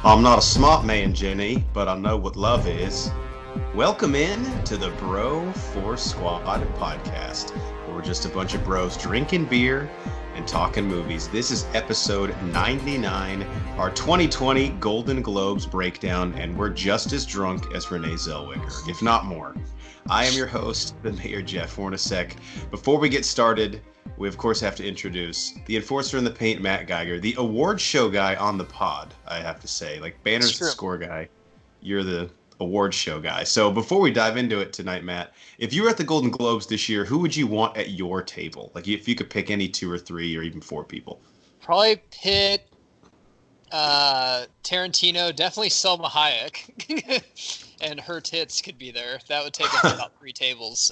I'm not a smart man, Jenny, but I know what love is. Welcome in to the Bro Force Squad podcast, where we're just a bunch of bros drinking beer and talking movies. This is episode 99, our 2020 Golden Globes breakdown, and we're just as drunk as Renee Zellweger, if not more. I am your host, the Mayor Jeff Hornacek. Before we get started, we of course have to introduce the enforcer in the paint, Matt Geiger, the award show guy on the pod, I have to say. Like, Banner's the score guy, you're the award show guy. So before we dive into it tonight, Matt, if you were at the Golden Globes this year, who would you want at your table? Like, if you could pick any 2 or 3 or even 4 people. Probably Pitt, Tarantino, definitely Selma Hayek, and her tits could be there. That would take us about 3 tables.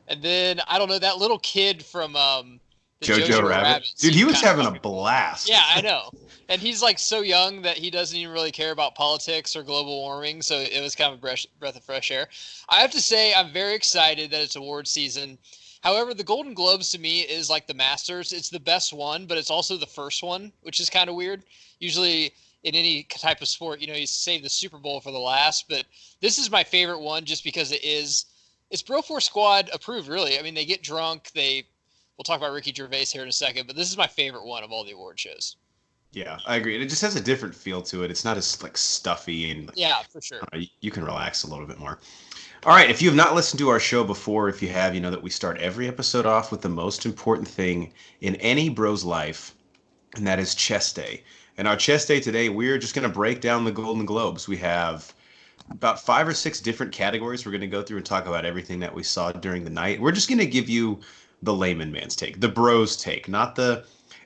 And then, I don't know, that little kid from the Jojo Rabbit. Dude, he was having a blast. Yeah, I know. And he's like so young that he doesn't even really care about politics or global warming, so it was kind of a breath of fresh air. I have to say, I'm very excited that it's award season. However, the Golden Globes to me is like the Masters. It's the best one, but it's also the first one, which is kind of weird. Usually in any type of sport, you save the Super Bowl for the last, but this is my favorite one just because it's Bro Force Squad approved, really. I mean, they get drunk. We'll talk about Ricky Gervais here in a second, but this is my favorite one of all the award shows. Yeah, I agree. It just has a different feel to it. It's not as like stuffy and yeah, for sure. You can relax a little bit more. All right, if you have not listened to our show before, if you have, you know that we start every episode off with the most important thing in any bro's life, and that is chest day. And our chest day today, we're just going to break down the Golden Globes. We have about 5 or 6 different categories. We're going to go through and talk about everything that we saw during the night. We're just going to give you the layman man's take, the bro's take, not the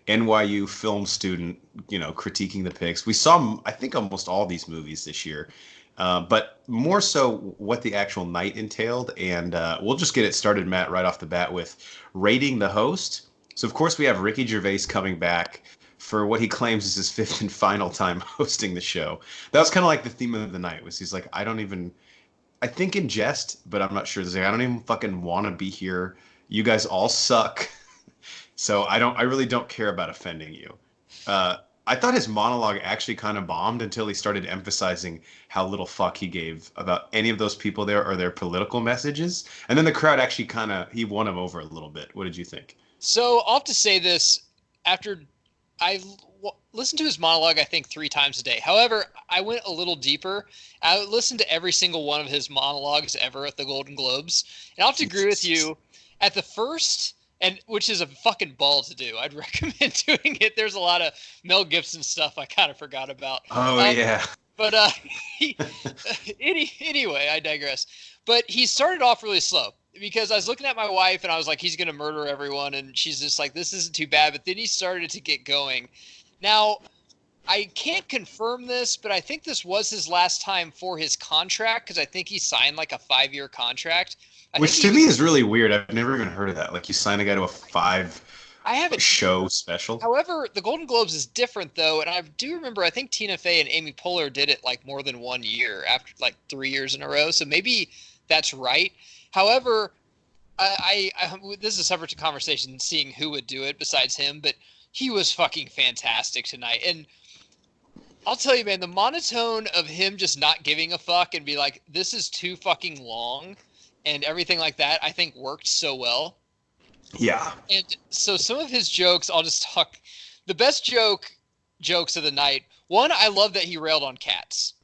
NYU film student, critiquing the picks. We saw, I think, almost all these movies this year, but more so what the actual night entailed. And we'll just get it started, Matt, right off the bat with rating the host. So, of course, we have Ricky Gervais coming back for what he claims is his 5th and final time hosting the show. That was kind of like the theme of the night, was he's like, I think in jest, but I'm not sure. He's like, I don't even fucking want to be here. You guys all suck. So I really don't care about offending you. I thought his monologue actually kind of bombed until he started emphasizing how little fuck he gave about any of those people there or their political messages. And then the crowd actually he won him over a little bit. What did you think? So I'll have to say this, after I listened to his monologue, I think 3 times a day. However, I went a little deeper. I listened to every single one of his monologues ever at the Golden Globes. And I'll have to agree with you, at the first, and which is a fucking ball to do. I'd recommend doing it. There's a lot of Mel Gibson stuff I kind of forgot about. Oh, yeah. But anyway, I digress. But he started off really slow because I was looking at my wife and I was like, he's going to murder everyone. And she's just like, this isn't too bad. But then he started to get going. Now, I can't confirm this, but I think this was his last time for his contract because I think he signed like a 5-year contract. Which to me is really weird. I've never even heard of that. Like, you sign a guy to a 5-show special. However, the Golden Globes is different, though, and I do remember, I think Tina Fey and Amy Poehler did it like more than 1 year, after like 3 years in a row, so maybe that's right. However, I this is a separate conversation, seeing who would do it besides him, but he was fucking fantastic tonight. And I'll tell you, man, the monotone of him just not giving a fuck and be like, this is too fucking long, and everything like that, I think worked so well. Yeah. And so some of his jokes, I'll just talk. The best jokes of the night. One, I love that he railed on cats.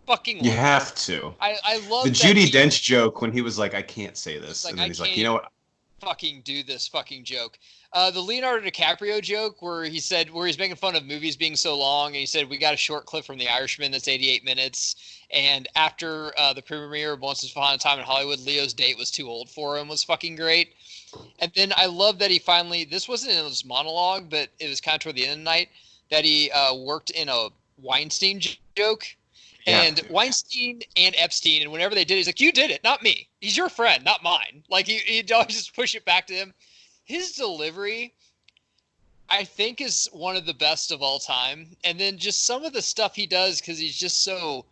Fucking You have to. I love the Judi Dench joke when he was like, I can't say this. Like, and then he's like, you know what? Fucking do this fucking joke. The Leonardo DiCaprio joke where he's making fun of movies being so long, and he said, we got a short clip from The Irishman that's 88 minutes. And after the premiere of Once Upon a Time in Hollywood, Leo's date was too old for him was fucking great. And then I love that he finally, this wasn't in his monologue, but it was kind of toward the end of the night, that he worked in a Weinstein joke. Yeah. And Weinstein and Epstein, and whenever they did, he's like, you did it, not me. He's your friend, not mine. Like, he'd always just push it back to him. His delivery, I think, is one of the best of all time. And then just some of the stuff he does, because he's just so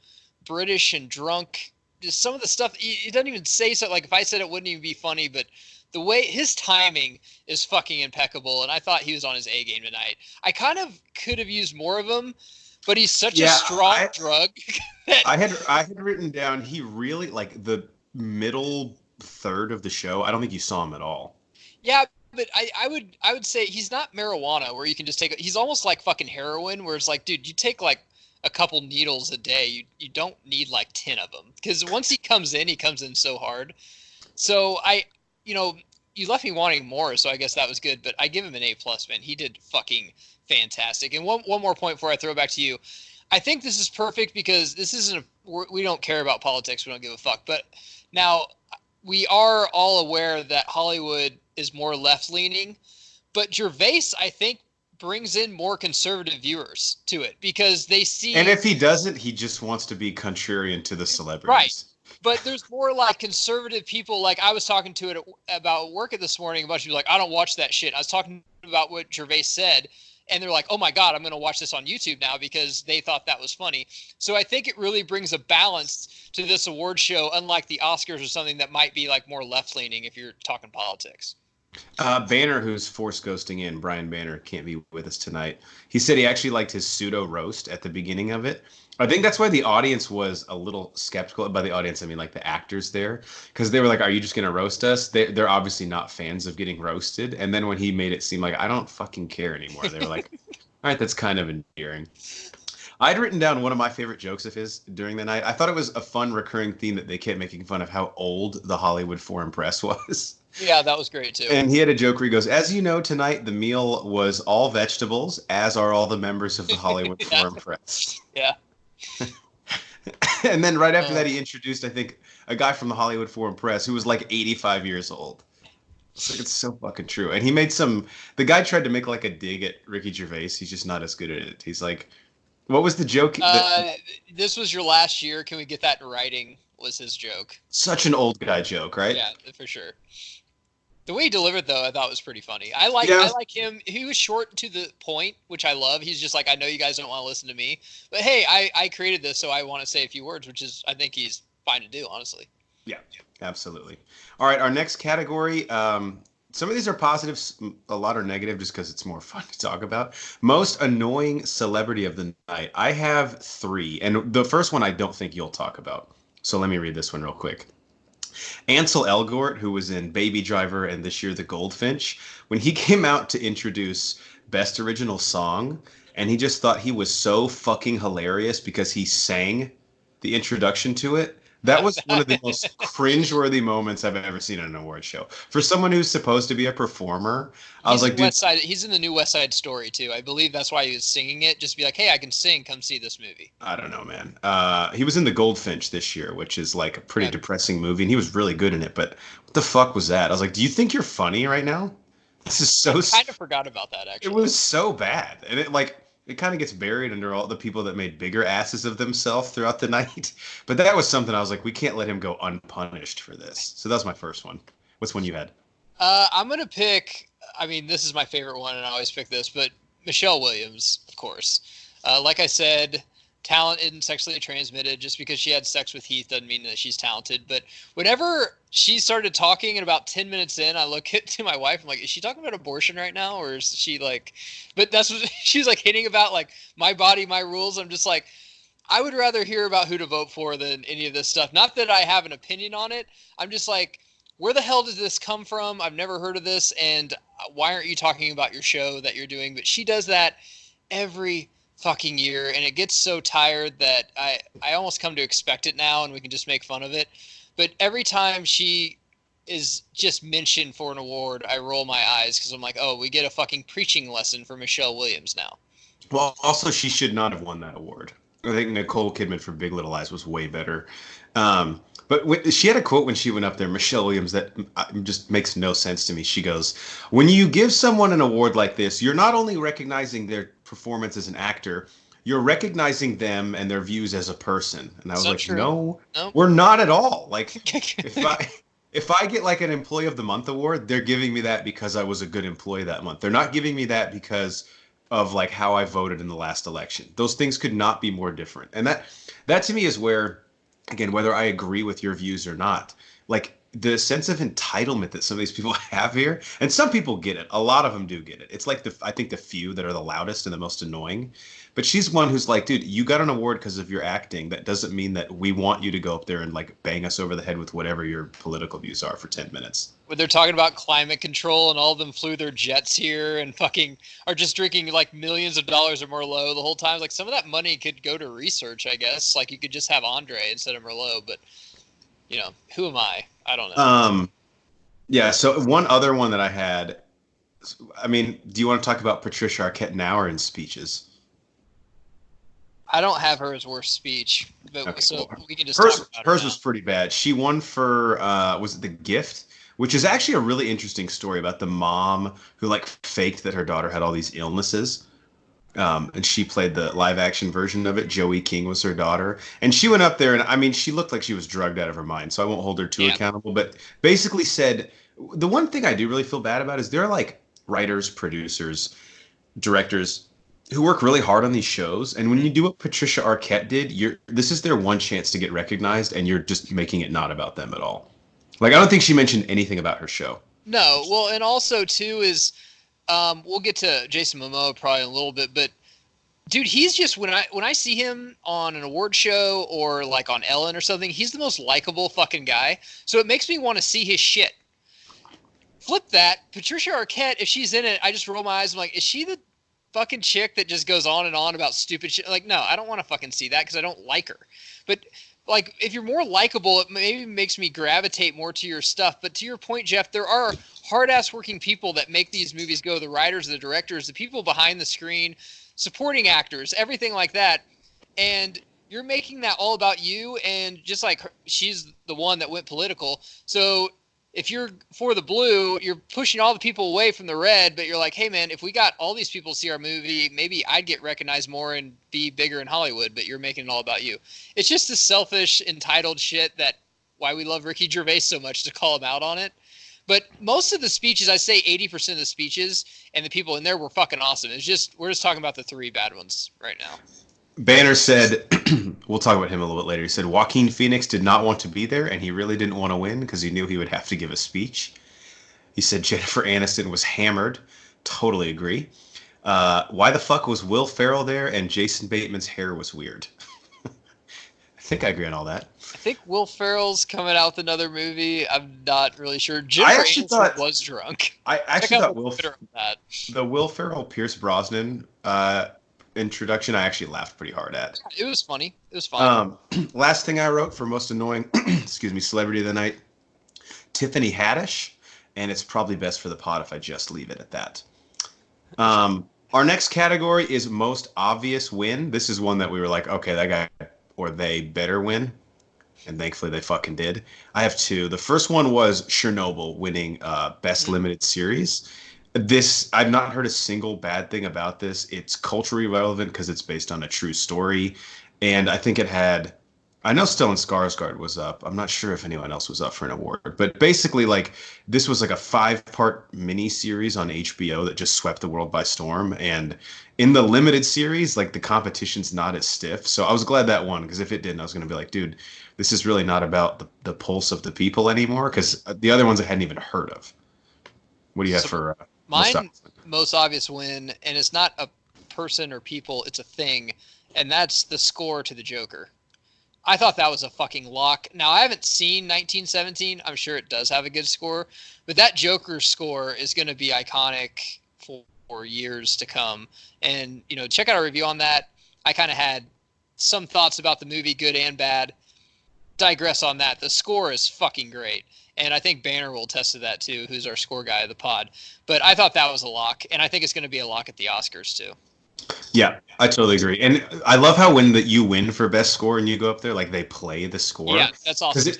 British and drunk. Just some of the stuff, he doesn't even say so. Like, if I said it, wouldn't even be funny, but the way his timing is fucking impeccable. And I thought he was on his A game tonight. I kind of could have used more of him, but he's such a Yeah, strong drug that I had written down he really like the middle third of the show. I don't think you saw him at all. yeah, but I would say he's not marijuana where you can just take it. He's almost like fucking heroin where it's like, dude, you take like a couple needles a day. You don't need like 10 of them because once he comes in so hard. So you know, you left me wanting more, so I guess that was good. But I give him an A plus, man. He did fucking fantastic. And one more point before I throw it back to you. I think this is perfect because this isn't we don't care about politics. We don't give a fuck. But now we are all aware that Hollywood is more left leaning, but Gervais, I think, brings in more conservative viewers to it because they see. And if he doesn't, he just wants to be contrarian to the Right. celebrities. But there's more like conservative people. Like I was talking to it about work at this morning. A bunch of people like, I don't watch that shit. I was talking about what Gervais said, and they're like, oh my God, I'm going to watch this on YouTube now because they thought that was funny. So I think it really brings a balance to this award show, unlike the Oscars or something that might be like more left leaning if you're talking politics. Banner, who's force ghosting in, Brian Banner, can't be with us tonight. He said he actually liked his pseudo roast at the beginning of it. I think that's why the audience was a little skeptical. By the audience, I mean like the actors there, because they were like, "Are you just gonna roast us?" They're obviously not fans of getting roasted. And then when he made it seem like I don't fucking care anymore, they were like, "All right, that's kind of endearing." I'd written down one of my favorite jokes of his during the night. I thought it was a fun recurring theme that they kept making fun of how old the Hollywood Foreign Press was. Yeah, that was great too. And he had a joke where he goes, "As you know, tonight the meal was all vegetables, as are all the members of the Hollywood Yeah. Foreign Press." Yeah. And then right after that, he introduced, I think, a guy from the Hollywood Foreign Press who was like 85 years old. It's like, it's so fucking true. And he made the guy tried to make like a dig at Ricky Gervais. He's just not as good at it. He's like, what was the joke? This was your last year. Can we get that in writing? Was his joke. Such an old guy joke, right? Yeah, for sure. The way he delivered, though, I thought was pretty funny. I like him. He was short to the point, which I love. He's just like, I know you guys don't want to listen to me, but hey, I created this, so I want to say a few words, which is I think he's fine to do, honestly. Yeah, absolutely. All right, our next category. Some of these are positives, a lot are negative, just because it's more fun to talk about. Most annoying celebrity of the night. I have 3, and the first one I don't think you'll talk about. So let me read this one real quick. Ansel Elgort, who was in Baby Driver and this year The Goldfinch, when he came out to introduce Best Original Song, and he just thought he was so fucking hilarious because he sang the introduction to it. That was one of the most cringeworthy moments I've ever seen in an award show. For someone who's supposed to be a performer, I was like, dude. He's in the new West Side Story, too. I believe that's why he was singing it. Just be like, hey, I can sing. Come see this movie. I don't know, man. He was in The Goldfinch this year, which is like a pretty depressing movie, and he was really good in it. But what the fuck was that? I was like, do you think you're funny right now? This is so. I kind of forgot about that, actually. It was so bad, and it kind of gets buried under all the people that made bigger asses of themselves throughout the night. But that was something I was like, we can't let him go unpunished for this. So that was my first one. What's one you had? I'm going to pick, I mean, this is my favorite one, and I always pick this, but Michelle Williams, of course. Like I said, talent isn't sexually transmitted. Just because she had sex with Heath doesn't mean that she's talented. But whenever she started talking, and about 10 minutes in, I look to my wife. I'm like, is she talking about abortion right now, or is she like? But that's what she's like hitting about, like my body, my rules. I'm just like, I would rather hear about who to vote for than any of this stuff. Not that I have an opinion on it. I'm just like, where the hell did this come from? I've never heard of this, and why aren't you talking about your show that you're doing? But she does that every fucking year, and it gets so tired that I almost come to expect it now, and we can just make fun of it. But every time she is just mentioned for an award, I roll my eyes because I'm like, oh, we get a fucking preaching lesson for Michelle Williams now. Well, also, she should not have won that award. I think Nicole Kidman for Big Little Lies was way better. But she had a quote when she went up there, Michelle Williams, that just makes no sense to me. She goes, when you give someone an award like this, you're not only recognizing their performance as an actor, you're recognizing them and their views as a person. And I was like, no, we're not at all. Like, if I get like an Employee of the Month award, they're giving me that because I was a good employee that month. They're not giving me that because of like how I voted in the last election. Those things could not be more different. And that to me is where, again, whether I agree with your views or not, like the sense of entitlement that some of these people have here, and some people get it. A lot of them do get it. It's like I think the few that are the loudest and the most annoying. But she's one who's like, dude, you got an award because of your acting. That doesn't mean that we want you to go up there and like bang us over the head with whatever your political views are for 10 minutes. When they're talking about climate control and all of them flew their jets here and fucking are just drinking like millions of dollars of Merlot the whole time. Like some of that money could go to research, I guess. Like you could just have Andre instead of Merlot, but you know, who am I? I don't know. Yeah. So one other one that I had, I mean, do you want to talk about Patricia Arquette now or in speeches? I don't have her as worst speech, but Okay, so well, we can just talk about hers her was pretty bad. She won for was it The Gift, which is actually a really interesting story about the mom who like faked that her daughter had all these illnesses. And she played the live action version of it. Joey King was her daughter. And she went up there and I mean, she looked like she was drugged out of her mind. So I won't hold her too accountable, but basically said the one thing I do really feel bad about is there are like writers, producers, directors who work really hard on these shows. And when you do what Patricia Arquette did, this is their one chance to get recognized and you're just making it not about them at all. Like, I don't think she mentioned anything about her show. No, well, and also too is we'll get to Jason Momoa probably in a little bit, but dude, he's just when I see him on an award show or like on Ellen or something, he's the most likable fucking guy. So it makes me want to see his shit. Flip that, Patricia Arquette, if she's in it, I just roll my eyes. I'm like, is she the fucking chick that just goes on and on about stupid shit? Like, no, I don't want to fucking see that because I don't like her. But like, if you're more likable, it maybe makes me gravitate more to your stuff. But to your point, Jeff, there are hard-ass working people that make these movies go. The writers, the directors, the people behind the screen, supporting actors, everything like that. And you're making that all about you. And just like she's the one that went political. So if you're for the blue, you're pushing all the people away from the red, but you're like, hey man, if we got all these people to see our movie, maybe I'd get recognized more and be bigger in Hollywood, but you're making it all about you. It's just this selfish, entitled shit that why we love Ricky Gervais so much to call him out on it. But most of the speeches, I say 80% of the speeches and the people in there were fucking awesome. It's just, we're just talking about the three bad ones right now. Banner said, we'll talk about him a little bit later. He said Joaquin Phoenix did not want to be there and he really didn't want to win because he knew he would have to give a speech. He said Jennifer Aniston was hammered. Totally agree. Why the fuck was Will Ferrell there and Jason Bateman's hair was weird? I think I agree on all that. I think Will Ferrell's coming out with another movie. I'm not really sure. Jennifer Aniston was drunk. I actually thought the Will Ferrell Pierce Brosnan introduction I actually laughed pretty hard at. It was funny. It was fun. Last thing I wrote for most annoying excuse me, celebrity of the night, Tiffany Haddish, and it's probably best for the pod if I just leave it at that. Our next category is most obvious win. This is one that we were like, okay, that guy or they better win, and thankfully they fucking did. I have two. The first one was Chernobyl winning best limited series. This, I've not heard a single bad thing about this. It's culturally relevant because it's based on a true story. And I think it had, I know Stellan Skarsgård was up. I'm not sure if anyone else was up for an award. But basically, like, this was like a 5-part mini series on HBO that just swept the world by storm. And in the limited series, like, the competition's not as stiff. So I was glad that won, because if it didn't, I was going to be like, dude, this is really not about the pulse of the people anymore, because the other ones I hadn't even heard of. What do you have for... Mine, most obvious win, and it's not a person or people, it's a thing, and that's the score to the Joker. I thought that was a fucking lock. Now, I haven't seen 1917. I'm sure it does have a good score, but that Joker score is going to be iconic for years to come. And, you know, check out our review on that. I kind of had some thoughts about the movie, good and bad. Digress on that. The score is fucking great. And I think Banner will attest to that too, who's our score guy of the pod. But I thought that was a lock, and I think it's going to be a lock at the Oscars too. Yeah, I totally agree. And I love how when you win for best score and you go up there, like, they play the score. Yeah, that's awesome.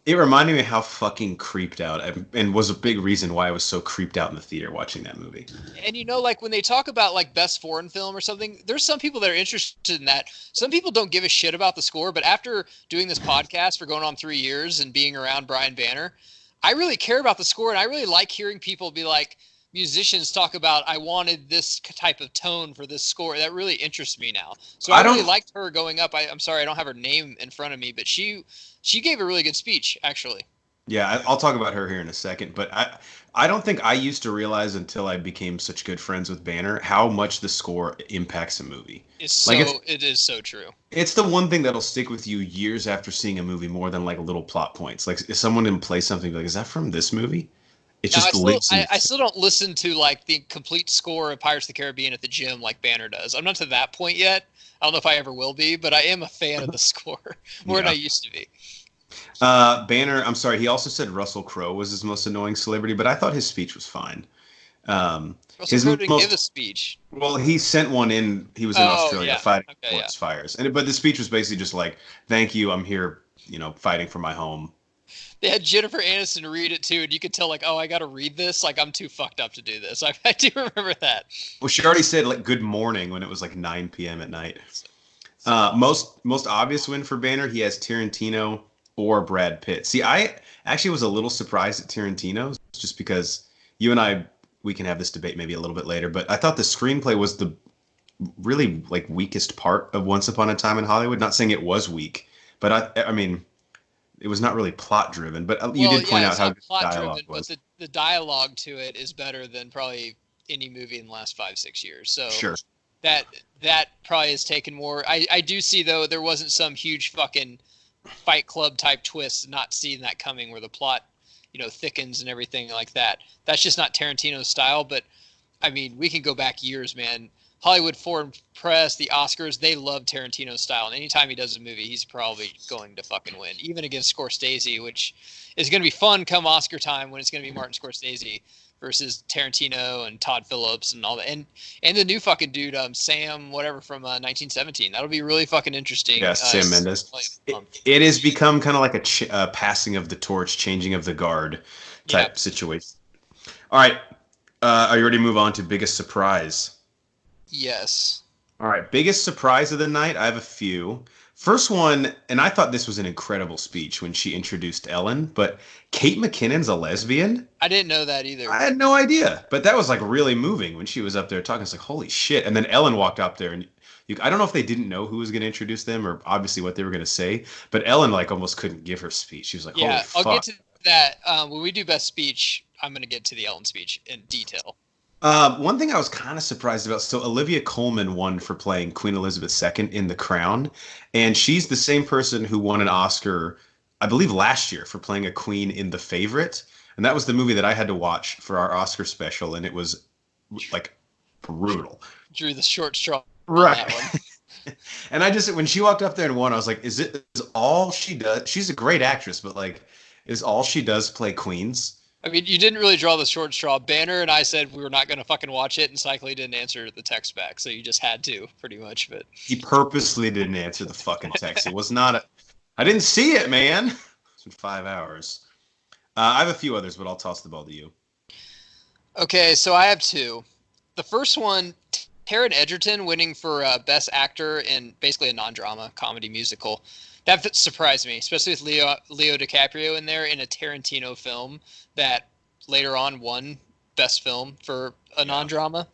It reminded me how fucking creeped out, and was a big reason why I was so creeped out in the theater watching that movie. And you know, like, when they talk about like best foreign film or something, there's some people that are interested in that. Some people don't give a shit about the score, but after doing this podcast for going on 3 years and being around Brian Banner, I really care about the score, and I really like hearing people be like, musicians talk about, I wanted this type of tone for this score. That really interests me now. So I really liked her going up. I'm sorry, I don't have her name in front of me, but she gave a really good speech, actually. Yeah, I'll talk about her here in a second, but I don't think I used to realize until I became such good friends with Banner how much the score impacts a movie. Like It is so true. it's the one thing that'll stick with you years after seeing a movie more than like little plot points. Like if someone didn't play something, like is that from this movie? It Now just lives in your. I still don't listen to like the complete score of Pirates of the Caribbean at the gym like Banner does. I'm not to that point yet. I don't know if I ever will be, but I am a fan of the score more than I Yeah. used to be. Banner, I'm sorry, he also said Russell Crowe was his most annoying celebrity, but I thought his speech was fine. Russell His Crowe didn't give a most speech. well, he sent one in. He was in Oh Australia yeah. fighting Okay, yeah. forest fires, and but the speech was basically just like, "Thank you, I'm here, fighting for my home." They had Jennifer Aniston read it too, and you could tell like, oh, I got to read this. Like I'm too fucked up to do this. I do remember that. Well, she already said like "Good morning" when it was like 9 p.m. at night. So Most obvious win for Banner, he has Tarantino or Brad Pitt. See, I actually was a little surprised at Tarantino just because you and I we can have this debate maybe a little bit later, but I thought the screenplay was the really like weakest part of Once Upon a Time in Hollywood. Not saying it was weak, but I mean it was not really plot driven. But you well, did point yeah, out it's how not good the plot dialogue driven, but was. the dialogue to it is better than probably any movie in the last 5 6 years. So Sure. that that probably has taken more. I do see though there wasn't some huge fucking Fight Club type twist, not seeing that coming where the plot, thickens and everything like that. That's just not Tarantino's style. But I mean, we can go back years, man. Hollywood Foreign Press, the Oscars, they love Tarantino's style. And anytime he does a movie, he's probably going to fucking win, even against Scorsese, which is going to be fun come Oscar time when it's going to be Martin Scorsese versus Tarantino and Todd Phillips and all that. And the new fucking dude, Sam, whatever, from 1917. That'll be really fucking interesting. Yeah, Sam Mendes. Um, It has become kind of like a passing of the torch, changing of the guard yeah. type situation. All right, are you ready to move on to biggest surprise? Yes. All right, biggest surprise of the night. I have a few. First one, and I thought this was an incredible speech when she introduced Ellen, but Kate McKinnon's a lesbian. I didn't know that either. I had no idea, but that was like really moving when she was up there talking. It's like, holy shit. And then Ellen walked up there and I don't know if they didn't know who was going to introduce them or obviously what they were going to say, but Ellen like almost couldn't give her speech. She was like, holy Yeah, I'll get fuck. to that. When we do best speech, I'm going to get to the Ellen speech in detail. One thing I was kind of surprised about, so Olivia Colman won for playing Queen Elizabeth II in The Crown, and she's the same person who won an Oscar, I believe, last year for playing a queen in The Favorite, and that was the movie that I had to watch for our Oscar special, and it was like brutal. Drew the short straw on Right. that one. And I just when she walked up there and won, I was like, is all she does? She's a great actress, but like, is all she does play queens? I mean, you didn't really draw the short straw. Banner and I said we were not going to fucking watch it, and Cycly didn't answer the text back, so you just had to, pretty much. But He purposely didn't answer the fucking text. It was not a. I didn't see it, man. It's been 5 hours. I have a few others, but I'll toss the ball to you. okay, so I have two. The first one, Taron Egerton winning for Best Actor in basically a non-drama comedy musical. That surprised me, especially with Leo DiCaprio in there in a Tarantino film that later on won Best Film for a non-drama.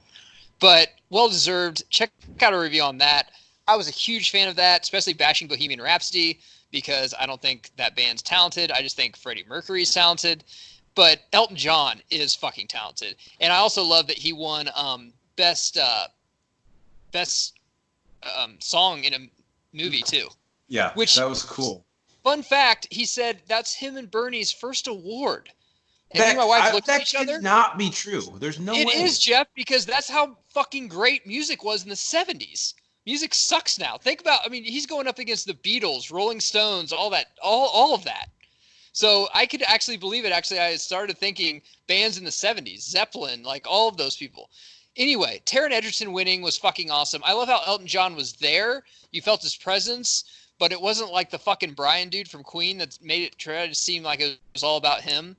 But well deserved. Check out a review on that. I was a huge fan of that, especially bashing Bohemian Rhapsody because I don't think that band's talented. I just think Freddie Mercury's talented. But Elton John is fucking talented, and I also love that he won best song in a movie too. Yeah, Which, that was cool. fun fact, he said that's him and Bernie's first award. And me and my wife looked at each other. That cannot be true. There's no way. It is, Jeff, because that's how fucking great music was in the 70s. Music sucks now. Think about, I mean, he's going up against the Beatles, Rolling Stones, all that, all of that. So I could actually believe it. Actually, I started thinking bands in the 70s, Zeppelin, like all of those people. Anyway, Taron Egerton winning was fucking awesome. I love how Elton John was there. You felt his presence, but it wasn't like the fucking Brian dude from Queen that made it try to seem like it was all about him.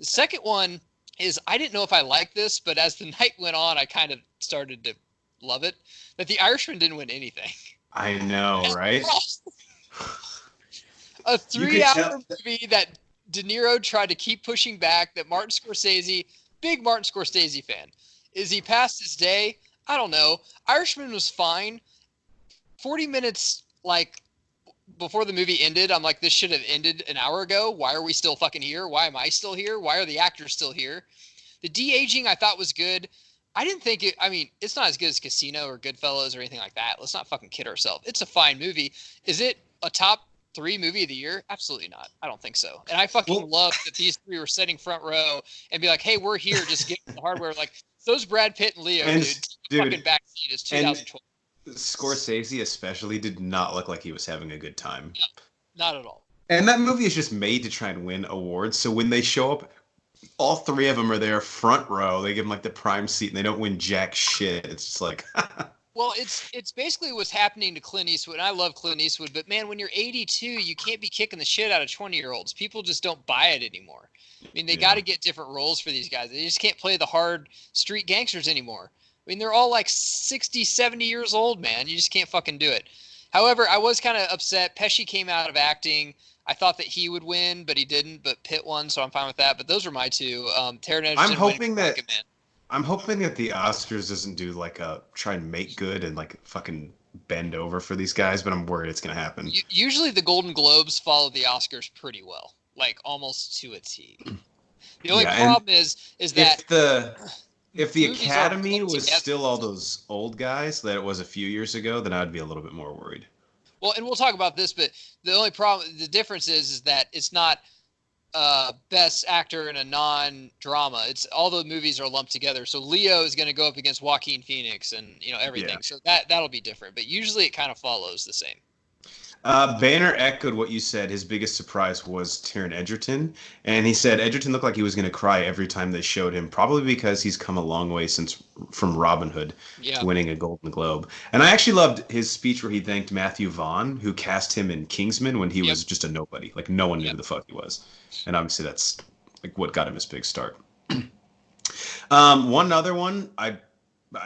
The second one is, I didn't know if I liked this, but as the night went on, I kind of started to love it, that The Irishman didn't win anything. I know, right? A 3-hour movie that De Niro tried to keep pushing back, that Martin Scorsese, big Martin Scorsese fan. Is he past his day? I don't know. Irishman was fine. 40 minutes, like, before the movie ended, I'm like, this should have ended an hour ago. Why are we still fucking here? Why am I still here? Why are the actors still here? The de-aging I thought was good. I didn't think it. I mean, it's not as good as Casino or Goodfellas or anything like that. Let's not fucking kid ourselves. It's a fine movie. Is it a top 3 movie of the year? Absolutely not. I don't think so. And I fucking love that these 3 were sitting front row and be like, "Hey, we're here. Just give us the hardware." Like those Brad Pitt and Leo, dude, fucking backseat is 2012. Scorsese especially did not look like he was having a good time. No, not at all. And that movie is just made to try and win awards. So when they show up, all 3 of them are there front row. They give them like the prime seat, and they don't win jack shit. It's just like. Well, it's basically what's happening to Clint Eastwood. And I love Clint Eastwood, but man, when you're 82, you can't be kicking the shit out of 20-year-olds. People just don't buy it anymore. I mean, they got to get different roles for these guys. They just can't play the hard street gangsters anymore. I mean, they're all like 60, 70 years old, man. You just can't fucking do it. However, I was kind of upset. Pesci came out of acting. I thought that he would win, but he didn't. But Pitt won, so I'm fine with that. But those are my 2. Taron Egerton. I'm hoping that the Oscars doesn't do like a try and make good and like fucking bend over for these guys, but I'm worried it's gonna happen. Usually the Golden Globes follow the Oscars pretty well, like almost to a T. The only problem is that if the Academy was still all those old guys that it was a few years ago, then I'd be a little bit more worried. Well, and we'll talk about this, but the difference is that it's not best actor in a non-drama. It's all the movies are lumped together. So Leo is going to go up against Joaquin Phoenix and everything. Yeah. So that'll be different. But usually it kind of follows the same. Banner echoed what you said. His biggest surprise was Taron Egerton. And he said Egerton looked like he was going to cry every time they showed him, probably because he's come a long way from Robin Hood to winning a Golden Globe. And I actually loved his speech where he thanked Matthew Vaughn, who cast him in Kingsman when he was just a nobody. Like, no one knew who the fuck he was. And obviously that's like what got him his big start. One other one I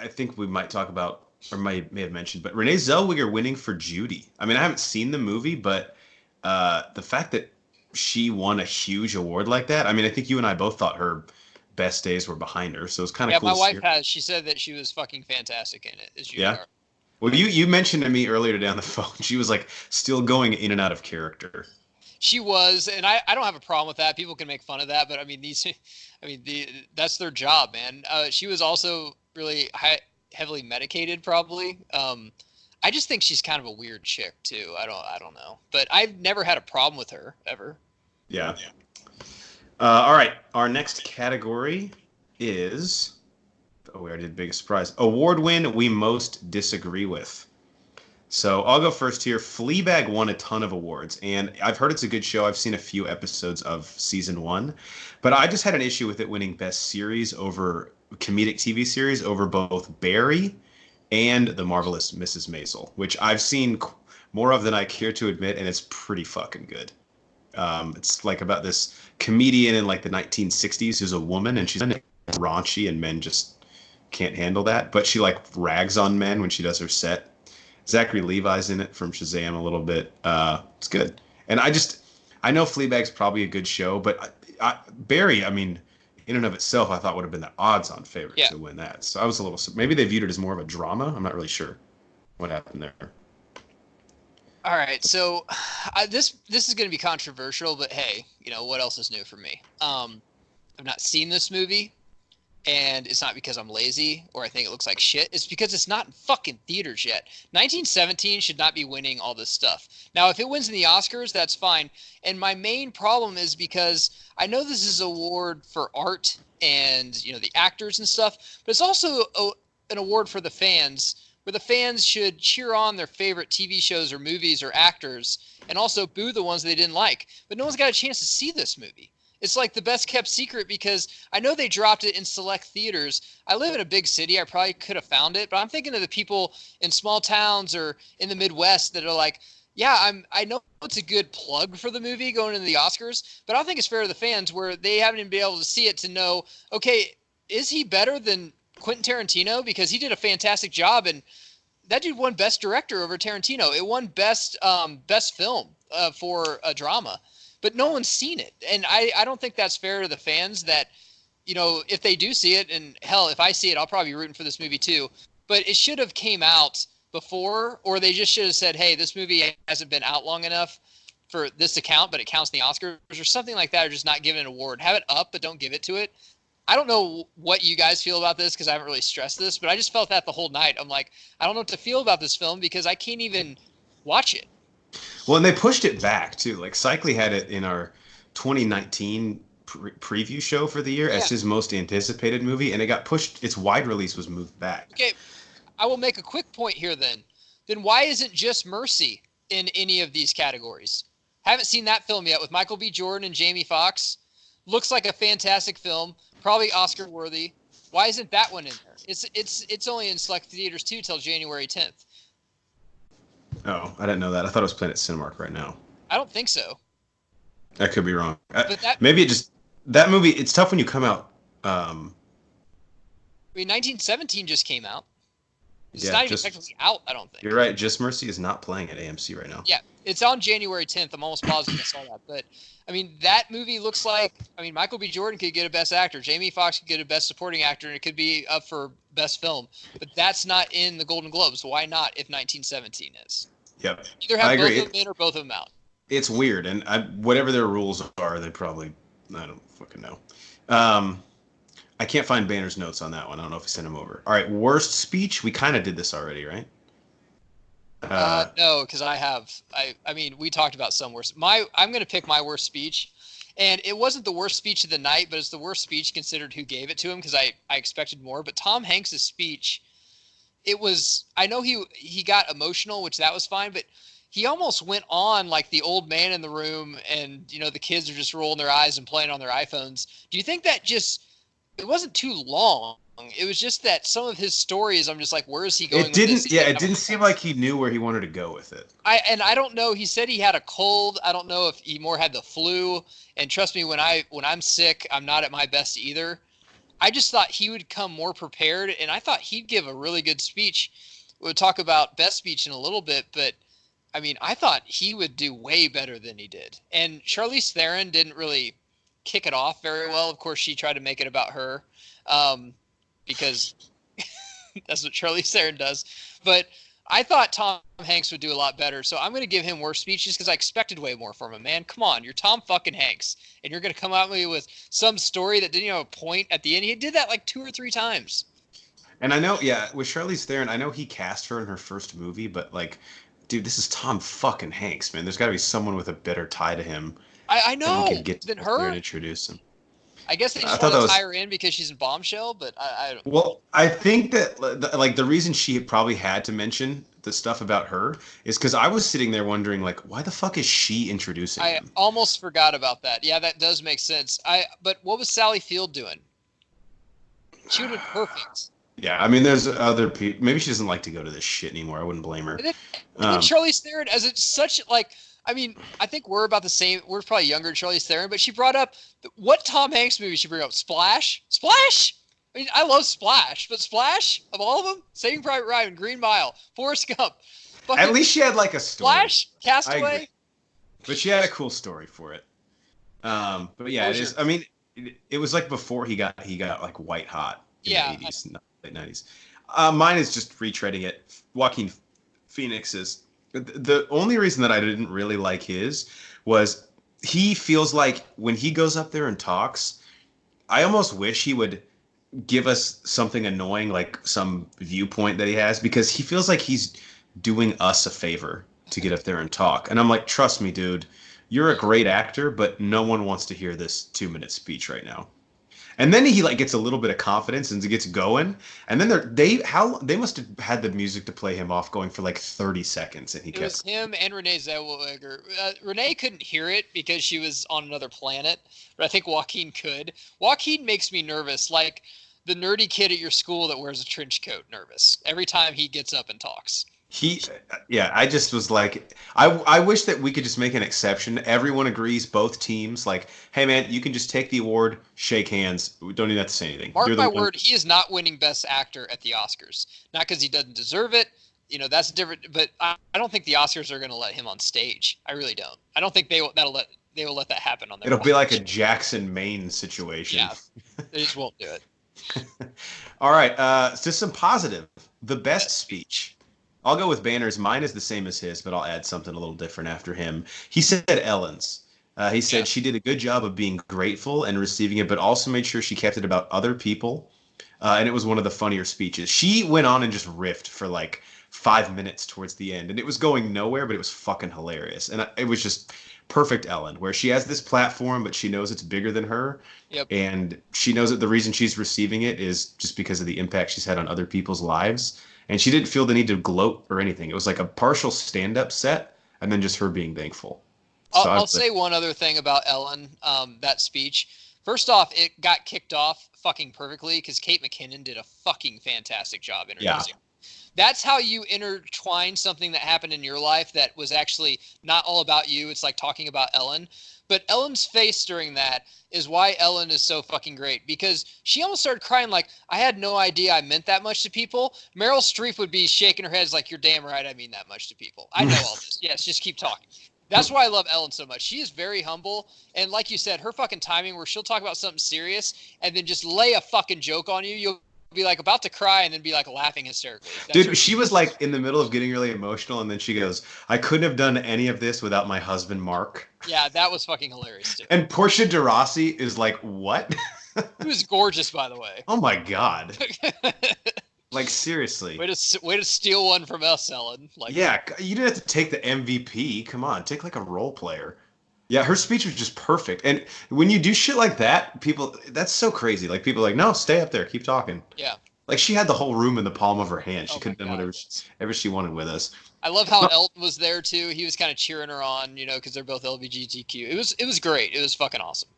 think we might talk about, or may have mentioned, but Renee Zellweger winning for Judy. I mean, I haven't seen the movie, but the fact that she won a huge award like that, I mean, I think you and I both thought her best days were behind her, so it's kind of cool. Yeah, my wife has. She said that she was fucking fantastic in it. As Judy. Yeah. Well, you mentioned to me earlier today on the phone, she was like still going in and out of character. She was, and I don't have a problem with that. People can make fun of that, but I mean that's their job, man. She was also really heavily medicated, probably. I just think she's kind of a weird chick too. I don't know, but I've never had a problem with her ever. Yeah. All right, our next category is we already did biggest surprise award win we most disagree with. So I'll go first here. Fleabag won a ton of awards, and I've heard it's a good show. I've seen a few episodes of season 1, but I just had an issue with it winning best series over comedic TV series over both Barry and The Marvelous Mrs. Maisel, which I've seen more of than I care to admit, and it's pretty fucking good. It's like about this comedian in like the 1960s who's a woman, and she's raunchy, and men just can't handle that. But she like rags on men when she does her set. Zachary Levi's in it from Shazam a little bit. It's good. And I know Fleabag's probably a good show, but Barry, I mean, in and of itself, I thought would have been the odds-on favorite to win that. So I was a little, maybe they viewed it as more of a drama. I'm not really sure what happened there. All right, so this is going to be controversial, but hey, what else is new for me? I've not seen this movie. And it's not because I'm lazy or I think it looks like shit. It's because it's not in fucking theaters yet. 1917 should not be winning all this stuff. Now, if it wins in the Oscars, that's fine. And my main problem is because I know this is an award for art and, the actors and stuff, but it's also an award for the fans, where the fans should cheer on their favorite TV shows or movies or actors and also boo the ones they didn't like. But no one's got a chance to see this movie. It's like the best kept secret because I know they dropped it in select theaters. I live in a big city. I probably could have found it, but I'm thinking of the people in small towns or in the Midwest that are like, yeah, I know it's a good plug for the movie going into the Oscars, but I don't think it's fair to the fans where they haven't even been able to see it to know, okay, is he better than Quentin Tarantino? Because he did a fantastic job, and that dude won Best Director over Tarantino. It won Best Film for a drama. But no one's seen it. And I don't think that's fair to the fans that, if they do see it, and hell, if I see it, I'll probably be rooting for this movie too. But it should have came out before, or they just should have said, hey, this movie hasn't been out long enough for this to count, but it counts in the Oscars or something like that, or just not give it an award. Have it up, but don't give it to it. I don't know what you guys feel about this because I haven't really stressed this, but I just felt that the whole night. I'm like, I don't know what to feel about this film because I can't even watch it. Well, and they pushed it back too. Like Cycli had it in our 2019 preview show for the year Yeah. as his most anticipated movie, and it got pushed. Its wide release was moved back. Okay, I will make a quick point here then. Then why isn't Just Mercy in any of these categories? Haven't seen that film yet with Michael B. Jordan and Jamie Foxx. Looks like a fantastic film, probably Oscar worthy. Why isn't that one in there? It's only in select theaters too till January 10th. Oh, I didn't know that. I thought it was playing at Cinemark right now. I don't think so. I could be wrong. But Maybe it just that movie. It's tough when you come out. I mean, 1917 just came out. It's Yeah, not even just- technically out, I don't think. You're right. Just Mercy is not playing at AMC right now. Yeah, it's on January 10th. I'm almost positive I saw that. But, I mean, that movie looks like, I mean, Michael B. Jordan could get a Best Actor. Jamie Foxx could get a Best Supporting Actor, and it could be up for Best Film. But that's not in the Golden Globes. Why not if 1917 is? Yep. Either I have both agree. of them in or both of them out. It's weird, and whatever their rules are, they probably I don't fucking know. I can't find Banner's notes on that one. I don't know if he sent them over. All right, worst speech. We kind of did this already, right? No, because I mean, we talked about some worst. I'm going to pick my worst speech. And it wasn't the worst speech of the night, but it's the worst speech considered who gave it to him because I expected more. But Tom Hanks' speech, it was, I know he got emotional, which that was fine, but he almost went on like the old man in the room and, you know, the kids are just rolling their eyes and playing on their iPhones. Do you think that it wasn't too long? It was just that some of his stories, I'm just like, where is he going with this? Yeah, it didn't seem like he knew where he wanted to go with it. I don't know. He said he had a cold. I don't know if he more had the flu. And trust me, when I'm sick, I'm not at my best either. I just thought he would come more prepared, and I thought he'd give a really good speech. We'll talk about best speech in a little bit, but I mean, I thought he would do way better than he did. And Charlize Theron didn't really kick it off very well. Of course, she tried to make it about her, because that's what Charlize Theron does. But I thought Tom Hanks would do a lot better, so I'm going to give him worse speech just because I expected way more from him, man. Come on, you're Tom fucking Hanks, and you're going to come out with some story that didn't have a point at the end. He did that like 2 or 3 times. And I know, yeah, with Charlize Theron, I know he cast her in her first movie, but like, dude, this is Tom fucking Hanks, man. There's got to be someone with a better tie to him. I know. That we can get Than her her. and introduce him. I guess they I just thought want to that tie her in because she's in Bombshell, but I don't. Well, I think that like the reason she probably had to mention the stuff about her is because I was sitting there wondering, like, why the fuck is she introducing I him? almost forgot about that. Yeah, that does make sense. But what was Sally Field doing? She would have been perfect. Yeah, I mean, there's other people. Maybe she doesn't like to go to this shit anymore. I wouldn't blame her. And then Charlize Theron, as it's such like, I mean, I think we're about the same. We're probably younger than Charlize Theron, but she brought up what Tom Hanks movie she bring up? Splash, Splash. I mean, I love Splash, but Splash of all of them, Saving Private Ryan, Green Mile, Forrest Gump. At least she had like a story. Splash, Castaway. But she had a cool story for it. But yeah, it is. I mean, it was like before he got like white hot in the 80s, late 90s. Mine is just retreading it. Joaquin Phoenix's. The only reason that I didn't really like his was he feels like when he goes up there and talks, I almost wish he would give us something annoying, like some viewpoint that he has, because he feels like he's doing us a favor to get up there and talk. And I'm like, trust me, dude, you're a great actor, but no one wants to hear this 2-minute speech right now. And then he like gets a little bit of confidence and gets going, and then they must have had the music to play him off going for like 30 seconds, and it was him and Renee Zellweger. Renee couldn't hear it because she was on another planet, but I think Joaquin could. Joaquin makes me nervous, like the nerdy kid at your school that wears a trench coat nervous every time he gets up and talks. I just was like, I wish that we could just make an exception. Everyone agrees, both teams, like, hey man, you can just take the award, shake hands. We don't even have to say anything. Mark my word, he is not winning Best Actor at the Oscars. Not because he doesn't deserve it. You know, that's different. But I don't think the Oscars are going to let him on stage. I really don't. I don't think they will let that happen on their. It'll be like a Jackson Maine situation. Yeah, they just won't do it. All right, just some positive. The best speech. I'll go with Banner's. Mine is the same as his, but I'll add something a little different after him. He said Ellen's. He Yeah. said she did a good job of being grateful and receiving it, but also made sure she kept it about other people. And it was one of the funnier speeches. She went on and just riffed for like 5 minutes towards the end, and it was going nowhere, but it was fucking hilarious. And it was just perfect Ellen, where she has this platform, but she knows it's bigger than her. Yep. And she knows that the reason she's receiving it is just because of the impact she's had on other people's lives. And she didn't feel the need to gloat or anything. It was like a partial stand-up set, and then just her being thankful. So I'll say one other thing about Ellen, that speech. First off, it got kicked off fucking perfectly because Kate McKinnon did a fucking fantastic job introducing. That's how you intertwine something that happened in your life that was actually not all about you. It's like talking about Ellen. But Ellen's face during that is why Ellen is so fucking great, because she almost started crying like, I had no idea I meant that much to people. Meryl Streep would be shaking her head like, you're damn right I mean that much to people. I know all this. Yes, just keep talking. That's why I love Ellen so much. She is very humble. And like you said, her fucking timing where she'll talk about something serious and then just lay a fucking joke on you. You'll be like about to cry and then be like laughing hysterically. Dude, she was like in the middle of getting really emotional, and then she goes, I couldn't have done any of this without my husband, Mark. Yeah, that was fucking hilarious too. And Portia de Rossi is like, what? He was gorgeous, by the way. Oh my God. Like, seriously. Way to steal one from us, Ellen. Like, yeah, you didn't have to take the MVP. Come on, take like a role player. Yeah, her speech was just perfect. And when you do shit like that, people, that's so crazy. Like, people are like, no, stay up there, keep talking. Yeah. Like, she had the whole room in the palm of her hand. She Oh could have my done God. whatever she wanted with us. I love how Elton was there too. He was kind of cheering her on, you know, because they're both LGBTQ. It was great. It was fucking awesome.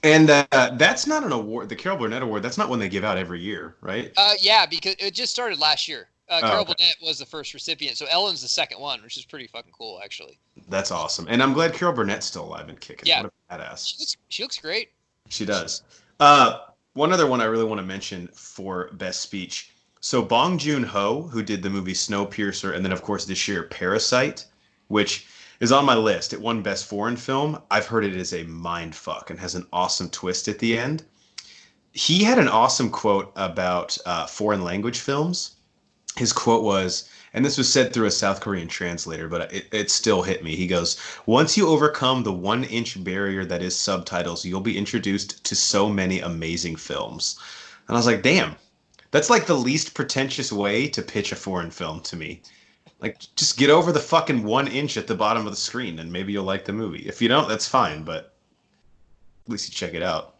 And that's not an award. The Carol Burnett Award, that's not one they give out every year, right? Yeah, because it just started last year. Oh, Carol okay. Burnett was the first recipient, so Ellen's the second one, which is pretty fucking cool, actually. That's awesome. And I'm glad Carol Burnett's still alive and kicking. Yeah. What a badass. She looks great. She does. One other one I really want to mention for best speech. So Bong Joon-ho, who did the movie Snowpiercer, and then of course this year Parasite, which is on my list. It won Best Foreign Film. I've heard it is a mind fuck and has an awesome twist at the end. He had an awesome quote about foreign language films. His quote was, and this was said through a South Korean translator, but it still hit me. He goes, once you overcome the 1 inch barrier that is subtitles, you'll be introduced to so many amazing films. And I was like, damn, that's like the least pretentious way to pitch a foreign film to me. Like, just get over the fucking 1 inch at the bottom of the screen and maybe you'll like the movie. If you don't, that's fine, but at least you check it out.